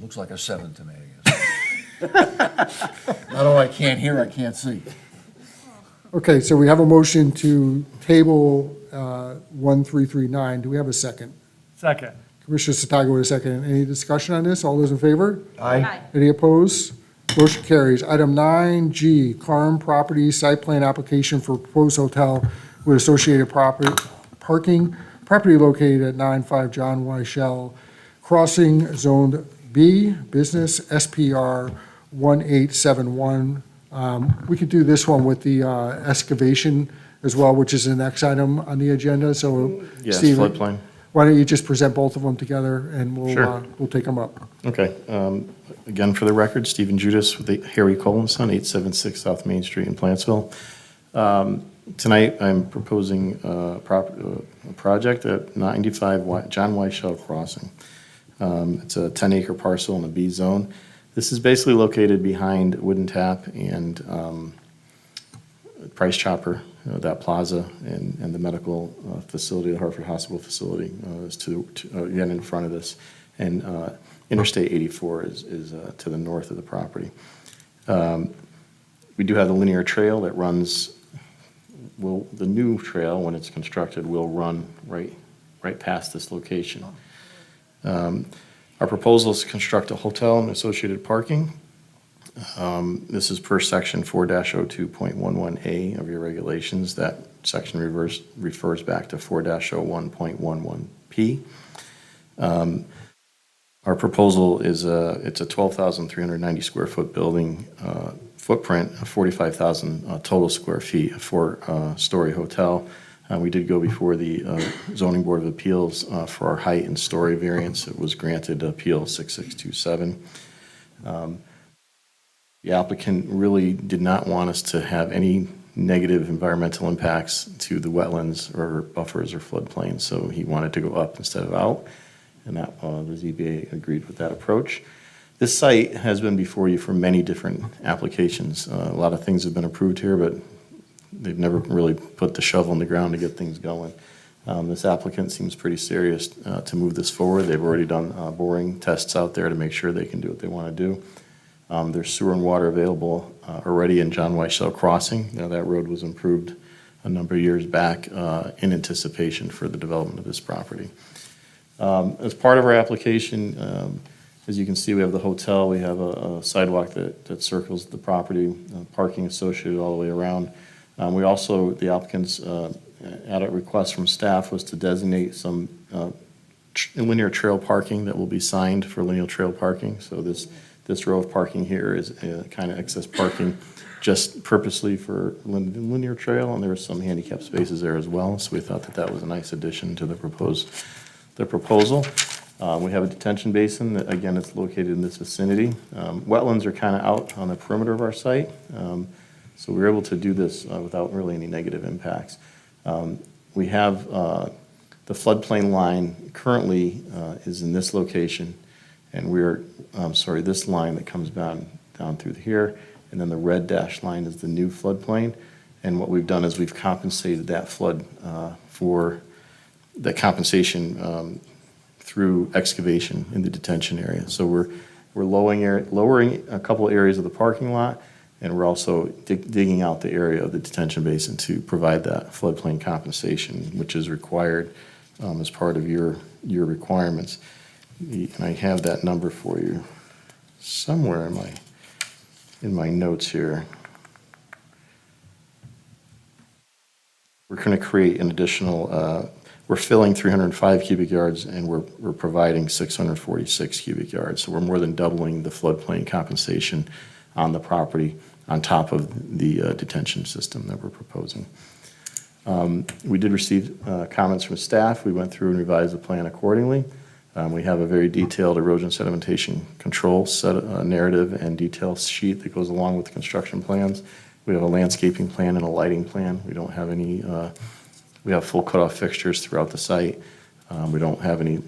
Looks like a 7 to me, I guess. Not only I can't hear, I can't see. Okay, so we have a motion to table 1339. Do we have a second? Second. Commissioner Santago with a second. Any discussion on this? All those in favor? Aye. Any opposed? Motion carries. Item 9G, Carm Properties Site Plan Application for Proposed Hotel with Associated Parking, property located at 95 John Weichel Crossing, Zone B, Business, SPR 1871. We could do this one with the excavation as well, which is the next item on the agenda, so. Yes, Stephen, floodplain. why don't you just present both of them together, and Sure. we'll take them up. Okay. Again, for the record, Stephen Judas with the Harry Cole & Son, 876 South Main Street in Plantsville. Tonight, I'm proposing a project at 95 John Weichel Crossing. It's a 10-acre parcel in a B zone. This is basically located behind Wooden Tap and Price Chopper, that plaza, and the medical facility, the Hartford Hospital facility is again in front of this. And Interstate 84 is to the north of the property. We do have the linear trail that runs, the new trail, when it's constructed, will run right past this location. Our proposal is to construct a hotel and associated parking. This is per section 4-02.11A of your regulations. That section refers back to 4-01.11P. Our proposal is it's a 12,390 square foot building footprint, 45,000 total square feet, a 4-story hotel. We did go before the Zoning Board of Appeals for our height and story variance. It was granted Appeal 6627. The applicant really did not want us to have any negative environmental impacts to the wetlands or buffers or floodplains, so he wanted to go up instead of out, and that the ZBA agreed with that approach. This site has been before you for many different applications. A lot of things have been approved here, but they've never really put the shovel in the ground to get things going. This applicant seems pretty serious to move this forward. They've already done boring tests out there to make sure they can do what they want to do. There's sewer and water available already in John Weichel Crossing. Now, that road was improved a number of years back in anticipation for the development of this property. As part of our application, as you can see, we have the hotel, we have a sidewalk that circles the property, parking associated all the way around. We also, the applicant's added request from staff was to designate some linear trail parking that will be signed for linear trail parking. So this row of parking here is kind of excess parking just purposely for linear trail, and there were some handicap spaces there as well. So we thought that that was a nice addition to the proposal. We have a detention basin that, again, it's located in this vicinity. Wetlands are kind of out on the perimeter of our site. So we were able to do this without really any negative impacts. We have the floodplain line currently is in this location, and this line that comes down through here, and then the red dashed line is the new floodplain. And what we've done is we've compensated that flood for the compensation through excavation in the detention area. So we're lowering a couple areas of the parking lot, and we're also digging out the area of the detention basin to provide that floodplain compensation, which is required as part of your requirements. And I have that number for you somewhere in my notes here. We're going to create an additional, we're filling 305 cubic yards, and we're providing 646 cubic yards. So we're more than doubling the floodplain compensation on the property on top of the detention system that we're proposing. We did receive comments from staff. We went through and revised the plan accordingly. We have a very detailed erosion sedimentation control narrative and detail sheet that goes along with the construction plans. We have a landscaping plan and a lighting plan. We don't have any, we have full cutoff fixtures throughout the site. We don't have any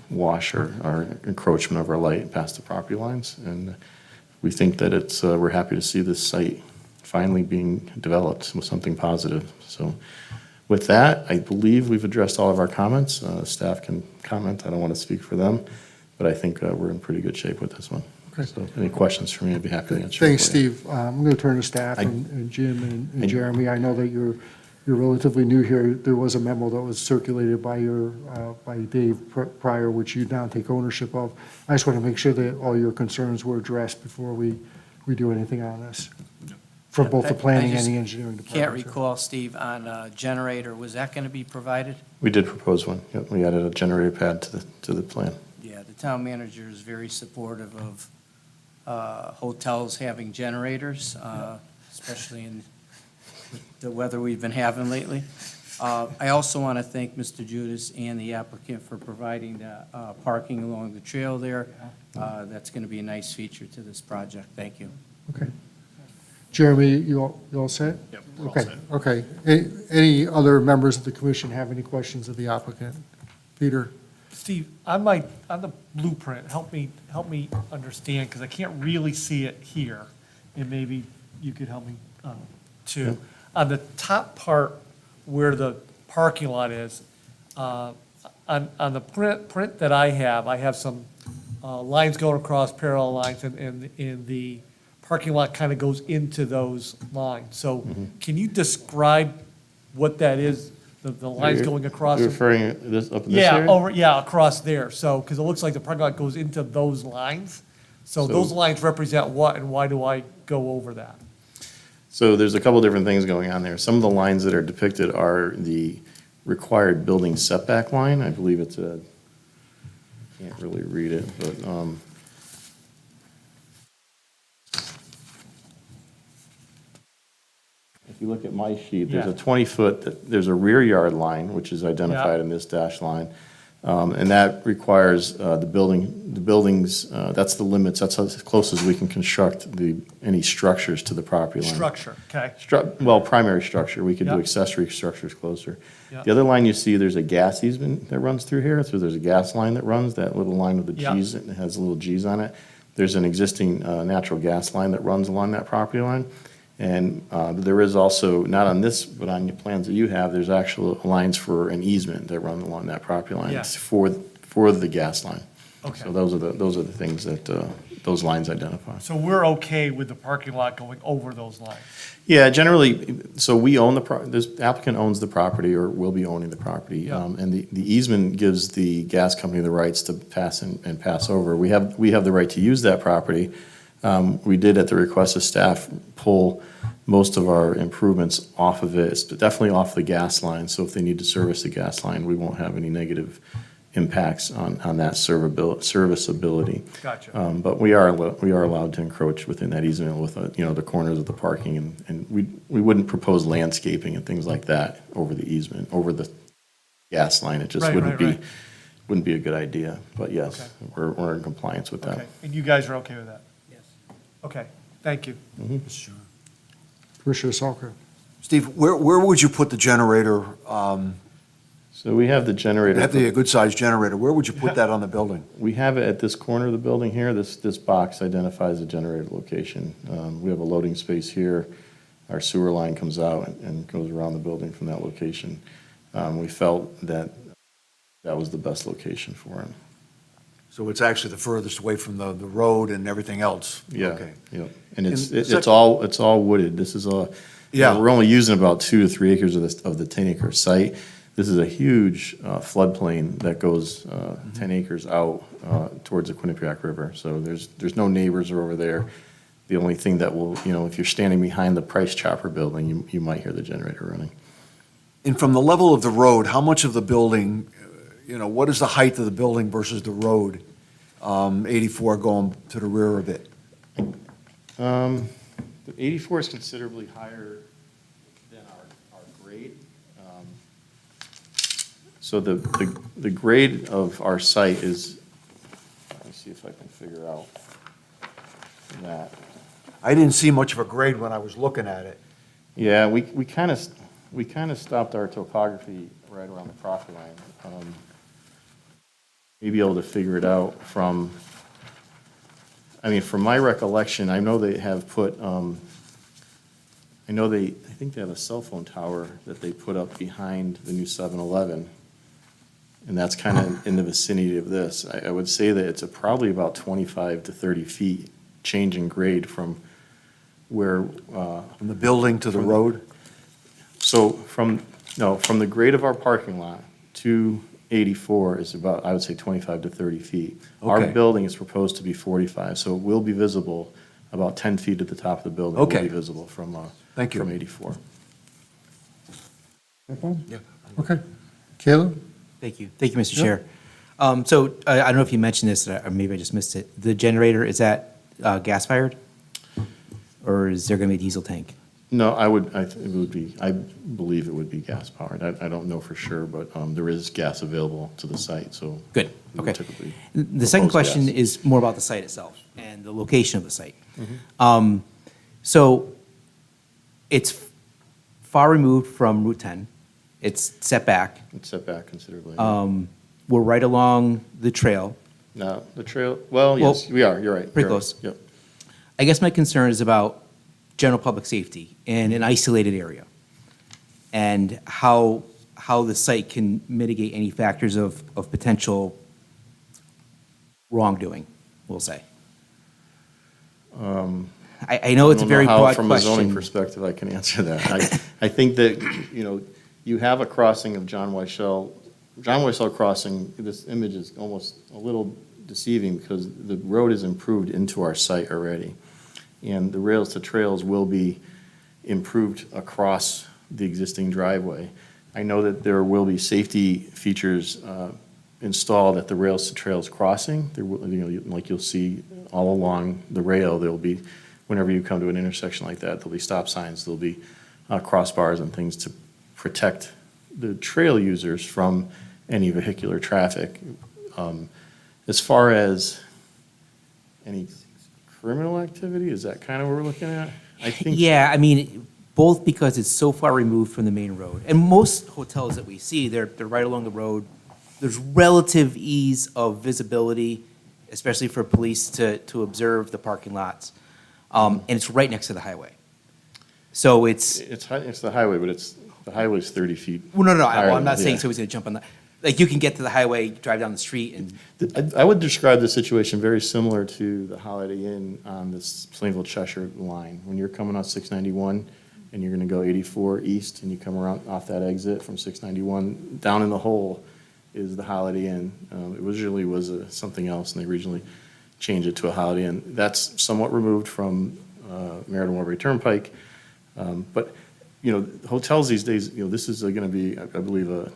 wash or encroachment of our light past the property lines. And we think that we're happy to see this site finally being developed with something positive. So with that, I believe we've addressed all of our comments. Staff can comment. I don't want to speak for them, but I think we're in pretty good shape with this one. Okay. So any questions for me, I'd be happy to answer. Thanks, for you. Steve. I'm going to turn to staff and Jim and Jeremy. I know that you're relatively new here. There was a memo that was circulated by Dave prior, which you now take ownership of. I just want to make sure that all your concerns were addressed before we do anything on this, for both the planning and the engineering department. Can't recall, Steve, on a generator, was that going to be provided? We did propose one. Yep, we added a generator pad to the plan. Yeah, the town manager is very supportive of hotels having generators, especially in the weather we've been having lately. I also want to thank Mr. Judas and the applicant for providing the parking along the trail there. That's going to be a nice feature to this project. Thank you. Okay. Jeremy, you all set? Yep, we're all Okay, set. okay. Any other members of the commission have any questions of the applicant? Peter? Steve, on the blueprint, help me understand, because I can't really see it here, and maybe you could help me too. On the top part where the parking lot is, on the print that I have some lines going across, parallel lines, and the parking lot kind of goes into those lines. So can you describe what that is, the lines going across? You're referring to this up in this area? Yeah, across there. So, because it looks like the parking lot goes into those lines. So those lines represent what, and why do I go over that? So there's a couple different things going on there. Some of the lines that are depicted are the required building setback line. I believe it's can't really read it, but if you look at my sheet, there's a 20-foot, there's a rear yard line, which is identified in this dash line. And that requires the buildings, that's the limits, that's as close as we can construct any structures to the property line. Structure, okay. Well, primary structure, we could do Yep. accessory structures closer. Yep. The other line you see, there's a gas easement that runs through here, so there's a gas line that runs, that little line with the Yep. Gs, it has little Gs on it. There's an existing natural gas line that runs along that property line. And there is also, not on this, but on your plans that you have, there's actual lines for an easement that run along that property line Yes. for the gas line. Okay. So those are the things that, those lines identify. So we're okay with the parking lot going over those lines? Yeah, generally, so we own this applicant owns the property or will be owning the property. Yeah. And the easement gives the gas company the rights to pass and pass over. We have the right to use that property. We did, at the request of staff, pull most of our improvements off of it. It's definitely off the gas line, so if they need to service the gas line, we won't have any negative impacts on that serviceability. Gotcha. But we are allowed to encroach within that easement with, the corners of the parking, and we wouldn't propose landscaping and things like that over the easement, over the gas line. It just Right, wouldn't right, be, wouldn't be a good idea. But yes, Okay. we're in compliance with that. Okay, and you guys are okay with that? Yes. Okay, thank you. Commissioner Salker. Steve, where would you put the generator? So we have the generator. Have a good-sized generator. Where would you put that on the building? We have it at this corner of the building here. This box identifies the generator location. We have a loading space here. Our sewer line comes out and goes around the building from that location. We felt that was the best location for it. So it's actually the furthest away from the road and everything else? Yeah, Okay. yeah. And it's And all wooded. This is Yeah. we're only using about 2 to 3 acres of the 10-acre site. This is a huge floodplain that goes 10 acres out towards the Quinnipiac River. So there's no neighbors over there. The only thing that will, if you're standing behind the Price Chopper building, you might hear the generator running. And from the level of the road, how much of the building, what is the height of the building versus the road, 84 going to the rear of it? The 84 is considerably higher than our grade. So the grade of our site is, let me see if I can figure out that. I didn't see much of a grade when I was looking at it. Yeah, we kind of stopped our topography right around the property line. Maybe able to figure it out from my recollection, I know they have put, I think they have a cell phone tower that they put up behind the new 7-Eleven. And that's kind of in the vicinity of this. I would say that it's probably about 25 to 30 feet change in grade from where. From the building to the road? So from the grade of our parking lot to 84 is about, I would say, 25 to 30 feet. Our Okay. building is proposed to be 45, so it will be visible, about 10 feet at the top of the building. Okay. Will be visible from, Thank you. from 84. Yeah. Okay. Caleb? Thank you. Thank you, Mr. Yeah. Chair. So I don't know if you mentioned this, or maybe I just missed it. The generator, is that gas-fired? Or is there going to be a diesel tank? No, I believe it would be gas powered. I don't know for sure, but there is gas available to the site, so. Good, we would okay. typically The second propose question gas. is more about the site itself and the location of the site. So it's far removed from Route 10. It's set back. It's set back considerably. We're right along the trail. No, the trail, well, yes, we are, you're right. Pretty you're right. close. Yep. I guess my concern is about general public safety in an isolated area and how the site can mitigate any factors of potential wrongdoing, we'll say. I know it's a very broad From a zoning question. perspective, I can answer that. I think that, you have a crossing of John Weichel crossing. This image is almost a little deceiving because the road is improved into our site already. And the rails to trails will be improved across the existing driveway. I know that there will be safety features installed at the rails to trails crossing. There will, like you'll see all along the rail, there'll be, whenever you come to an intersection like that, there'll be stop signs, there'll be crossbars and things to protect the trail users from any vehicular traffic. As far as any criminal activity, is that kind of what we're looking at? I think. Yeah, I mean, both because it's so far removed from the main road. And most hotels that we see, they're right along the road. There's relative ease of visibility, especially for police to observe the parking lots. And it's right next to the highway. So it's It's the highway, but the highway's 30 feet. well, no, higher I'm than- not saying yeah. somebody's going to jump on that. like you can get to the highway, drive down the street and, I would describe the situation very similar to the Holiday Inn on this Plainville Cheshire line. When you're coming off 691 and you're gonna go 84 east and you come around off that exit from 691, down in the hole is the Holiday Inn. It originally was something else and they originally changed it to a Holiday Inn. That's somewhat removed from Meriden Warbury Turnpike. But, you know, hotels these days, you know, this is gonna be, I believe, a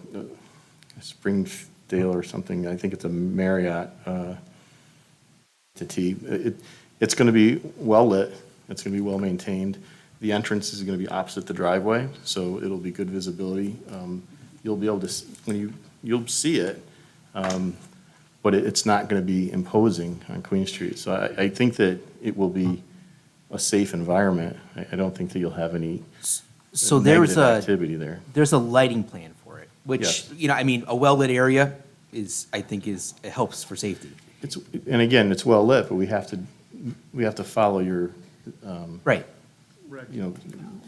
Springdale or something. I think it's a Marriott entity. It's going to be well lit. It's going to be well maintained. The entrance is going to be opposite the driveway, so it'll be good visibility. You'll be able to you'll see it, but it's not going to be imposing on Queen Street. So I think that it will be a safe environment. I don't think that you'll have any so there's negative activity there. There's a lighting plan for it, which, Yes. you know, I mean, a well-lit area I think it helps for safety. And again, it's well lit, but we have to follow your, Right. you know,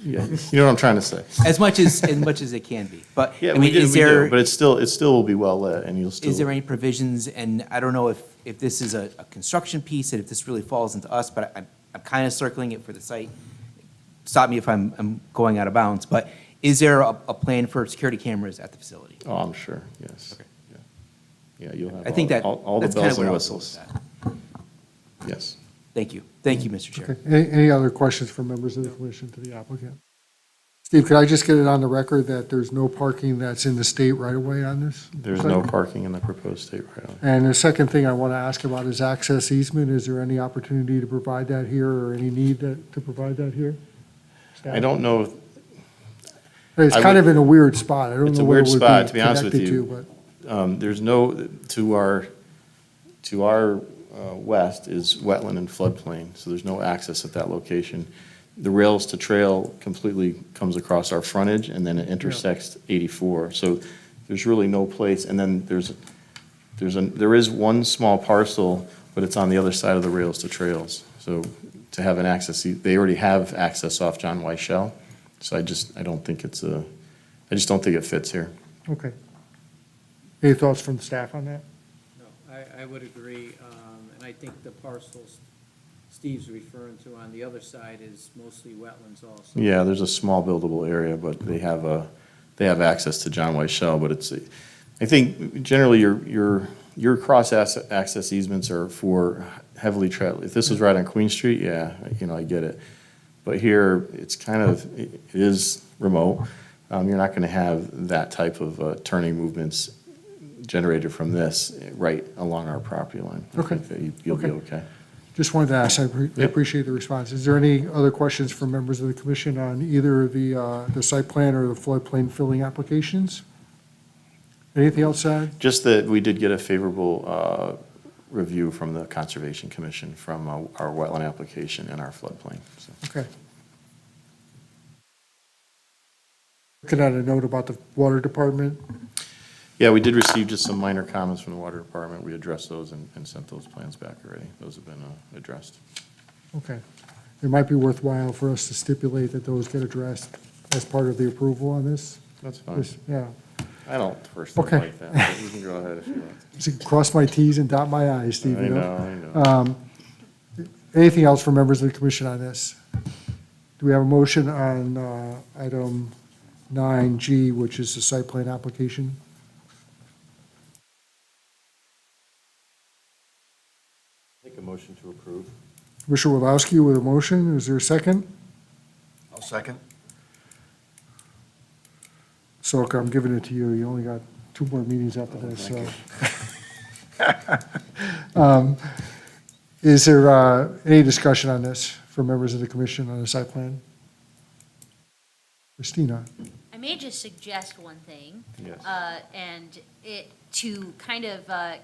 yeah, you know what I'm trying to say. As much as it can be. But, Yeah, I we mean, do, is there, but it still will be well lit, and you'll still. is there any provisions, and I don't know if this is a construction piece, and if this really falls into us, but I'm kind of circling it for the site. Stop me if I'm going out of bounds, but is there a plan for security cameras at the facility? Oh, I'm sure, yes. Okay. Yeah, you'll have I think all the that's kind bells of and where I was going whistles. with that. Yes. Thank you. Thank you, Mr. Chair. Okay. Any other questions from members of the commission to the applicant? Steve, could I just get it on the record that there's no parking that's in the state right away on this? There's site? no parking in the proposed state right away. And the second thing I want to ask about is access easement. Is there any opportunity to provide that here or any need to provide that here? I don't know, if- It's I kind would- of in a weird spot. I don't it's know a where it weird would spot, be to be honest with connected you. to, but. There's no, to our west is wetland and floodplain, so there's no access at that location. The rails to trail completely comes across our frontage, and then it intersects 84. So there's really no place, and then there is one small parcel, but it's on the other side of the rails to trails. So to have an access, they already have access off John Weichel, so I just don't think it fits here. Okay. Any thoughts from staff on that? No, I would agree, and I think the parcels Steve's referring to on the other side is mostly wetlands also. Yeah, there's a small buildable area, but they have access to John Weichel, but I think generally your cross access easements are for heavily traveled. If this was right on Queen Street, yeah, you know, I get it. But here, it is remote. You're not gonna have that type of turning movements generated from this right along our property line. I Okay. think that you'll be okay. Just wanted to ask, I appreciate the response. Is there any other questions from members of the commission on either the site plan or the floodplain filling applications? Anything else, Ed? Just that we did get a favorable review from the Conservation Commission from our wetland application and our floodplain. So, Okay. Looking at a note about the water department, yeah, we did receive just some minor comments from the Water Department. We addressed those and sent those plans back already. Those have been addressed. okay. It might be worthwhile for us to stipulate that those get addressed as part of the approval on this. That's fine. Yeah. I don't personally Okay. like that, but you can go ahead if you want. Just cross my Ts and dot my Is, Steve, you know? I know. Anything else from members of the commission on this? Do we have a motion on item 9G, which is the site plan application? Make a motion to approve. Commissioner Wodowski with a motion. Is there a second? I'll second. Soka, I'm giving it to you. You only got 2 more meetings after this, so. Is there any discussion on this for members of the commission on the site plan? Christina? I may just suggest one thing. Yes. And it, to kind of,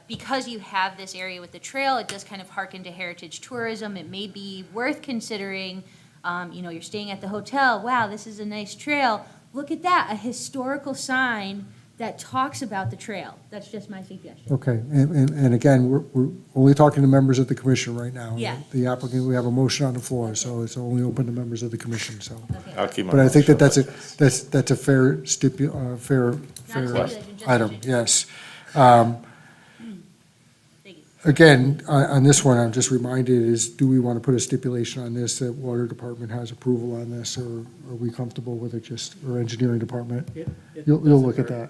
because you have this area with the trail, it does kind of harken to heritage tourism. It may be worth considering, you're staying at the hotel, wow, this is a nice trail. Look at that, a historical sign that talks about the trail. That's just my suggestion. Okay, and again, we're only talking to members of the commission right now. Yeah. The applicant, we have a motion on the floor, so it's only open to members of the commission, so. I'll keep my But I think mouth that shut. that's a fair fair stipulation, just a item, change. yes. Thank you. Again, on this one, I'm just reminded is, do we want to put a stipulation on this, that water department has approval on this, or are we comfortable with it just, or engineering department? You'll look at that.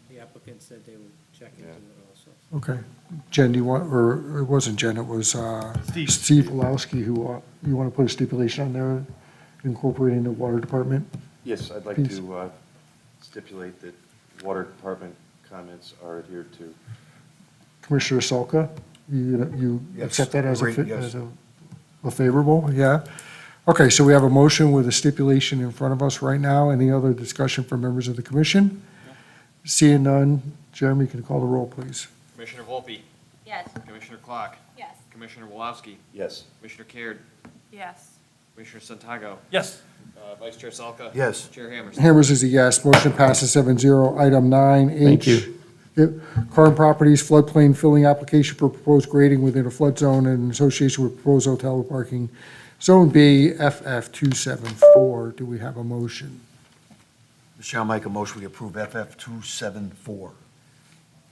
The applicant said they would check into it also. Okay. Jen, do you want, or it wasn't Jen, it was Steve Pulowski who, you want to put a stipulation on there incorporating the water department? Yes, I'd like Please. to stipulate that water department comments are adhered to. Commissioner Salka, you Yes, accept that as agreed, yes. a favorable, yeah? Okay, so we have a motion with a stipulation in front of us right now. Any other discussion from members of the commission? Seeing none, Jeremy, can you call the roll, please? Commissioner Volpe, Yes. Commissioner Clark, Yes. Commissioner Wolowski, Yes. Commissioner Caird, Yes. Commissioner Santago, Yes. Vice Chair Salka. Yes. Chair Hammerstein. Hammers is a yes. Motion passes 7-0. Item 9H. Thank you. Yep. Current Properties floodplain filling application for proposed grading within a flood zone in association with proposed hotel parking. Zone B, FF 274. Do we have a motion? Mr. Chairman, I'll make a motion, we approve FF 274.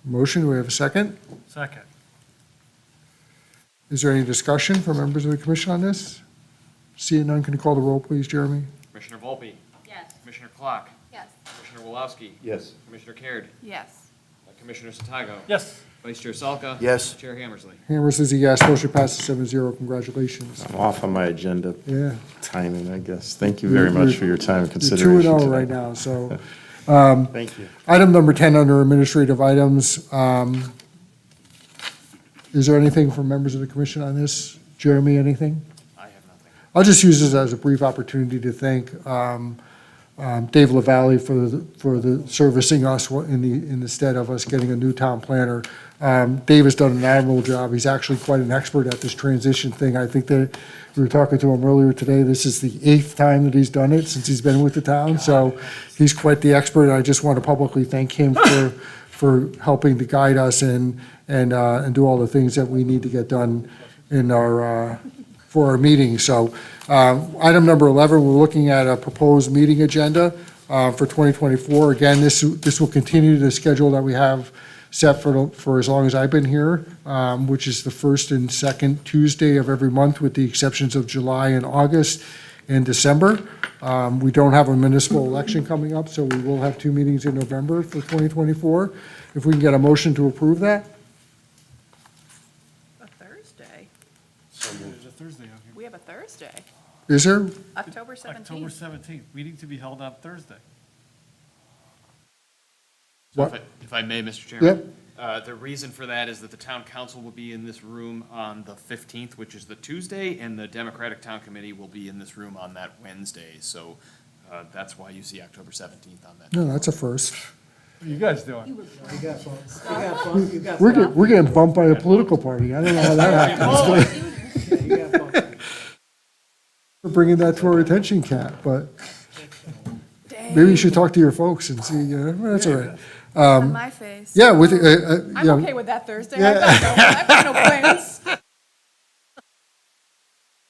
Motion, do we have a second? Second. Is there any discussion from members of the commission on this? Seeing none, can you call the roll, please, Jeremy? Commissioner Volpe, Yes. Commissioner Clark, Yes. Commissioner Wolowski, Yes. Commissioner Caird, Yes. Commissioner Santago. Yes. Vice Chair Salka. Yes. Chair Hammersley. Hammers is a yes. Motion passes 7-0. Congratulations. I'm off on my agenda Yeah. timing, I guess. Thank you very much for your time and You're consideration 2-0 today. right now, so. Thank you. Item number 10 under administrative items. Is there anything from members of the commission on this? Jeremy, anything? I have nothing. I'll just use this as a brief opportunity to thank Dave LaValle for the servicing us in the stead of us getting a new town planner. Dave has done an admirable job. He's actually quite an expert at this transition thing. I think that we were talking to him earlier today. This is the 8th time that he's done it since he's been with the town. So he's quite the expert. I just want to publicly thank him for helping to guide us and do all the things that we need to get done in for our meeting. So item number 11, we're looking at a proposed meeting agenda for 2024. Again, this will continue the schedule that we have set for as long as I've been here, which is the first and second Tuesday of every month, with the exceptions of July and August and December. We don't have a municipal election coming up, so we will have 2 meetings in November for 2024. If we can get a motion to approve that? A Thursday. There's a Thursday on here. We have a Thursday. Is there? October October 17th, meeting to be held on Thursday. So What? if I may, Mr. Chairman? Yep. The reason for that is that the town council will be in this room on the 15th, which is the Tuesday, and the Democratic Town Committee will be in this room on that Wednesday. So that's why you see October 17th on that. No, that's a first. What are you guys doing? We're getting bumped by a political party. I don't know how that happens. We're bringing that to our attention, Kat, but maybe you should talk to your folks and see, that's all right. On my face. Yeah, with, I'm okay with that Thursday. I've got no plans.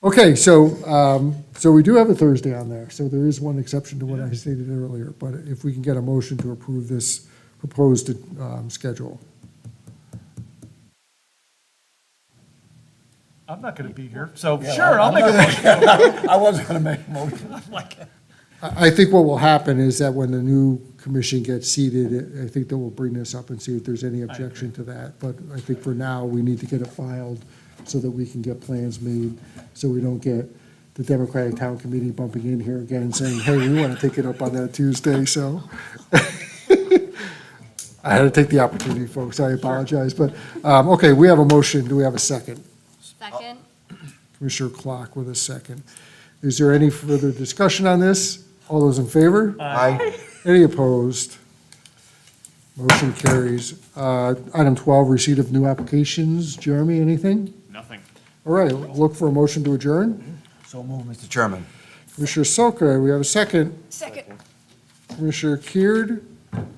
Okay, so we do have a Thursday on there, so there is one exception to what I stated earlier, but if we can get a motion to approve this proposed schedule. I'm not going to be here, so sure, I'll make a motion. I wasn't going to make a motion. I think what will happen is that when the new commission gets seated, I think that we'll bring this up and see if there's any objection to that. But I think for now, we need to get it filed so that we can get plans made, so we don't get the Democratic Town Committee bumping in here again saying, hey, we want to take it up on that Tuesday, so. I had to take the opportunity, folks, I apologize, but, okay, we have a motion, do we have a second? Second. Commissioner Clark with a second. Is there any further discussion on this? All those in favor? Aye. Any opposed? Motion carries. Item 12, receipt of new applications. Jeremy, anything? Nothing. All right, look for a motion to adjourn. So moved, Mr. Chairman. Commissioner Soka, we have a second. Second. Commissioner Keard,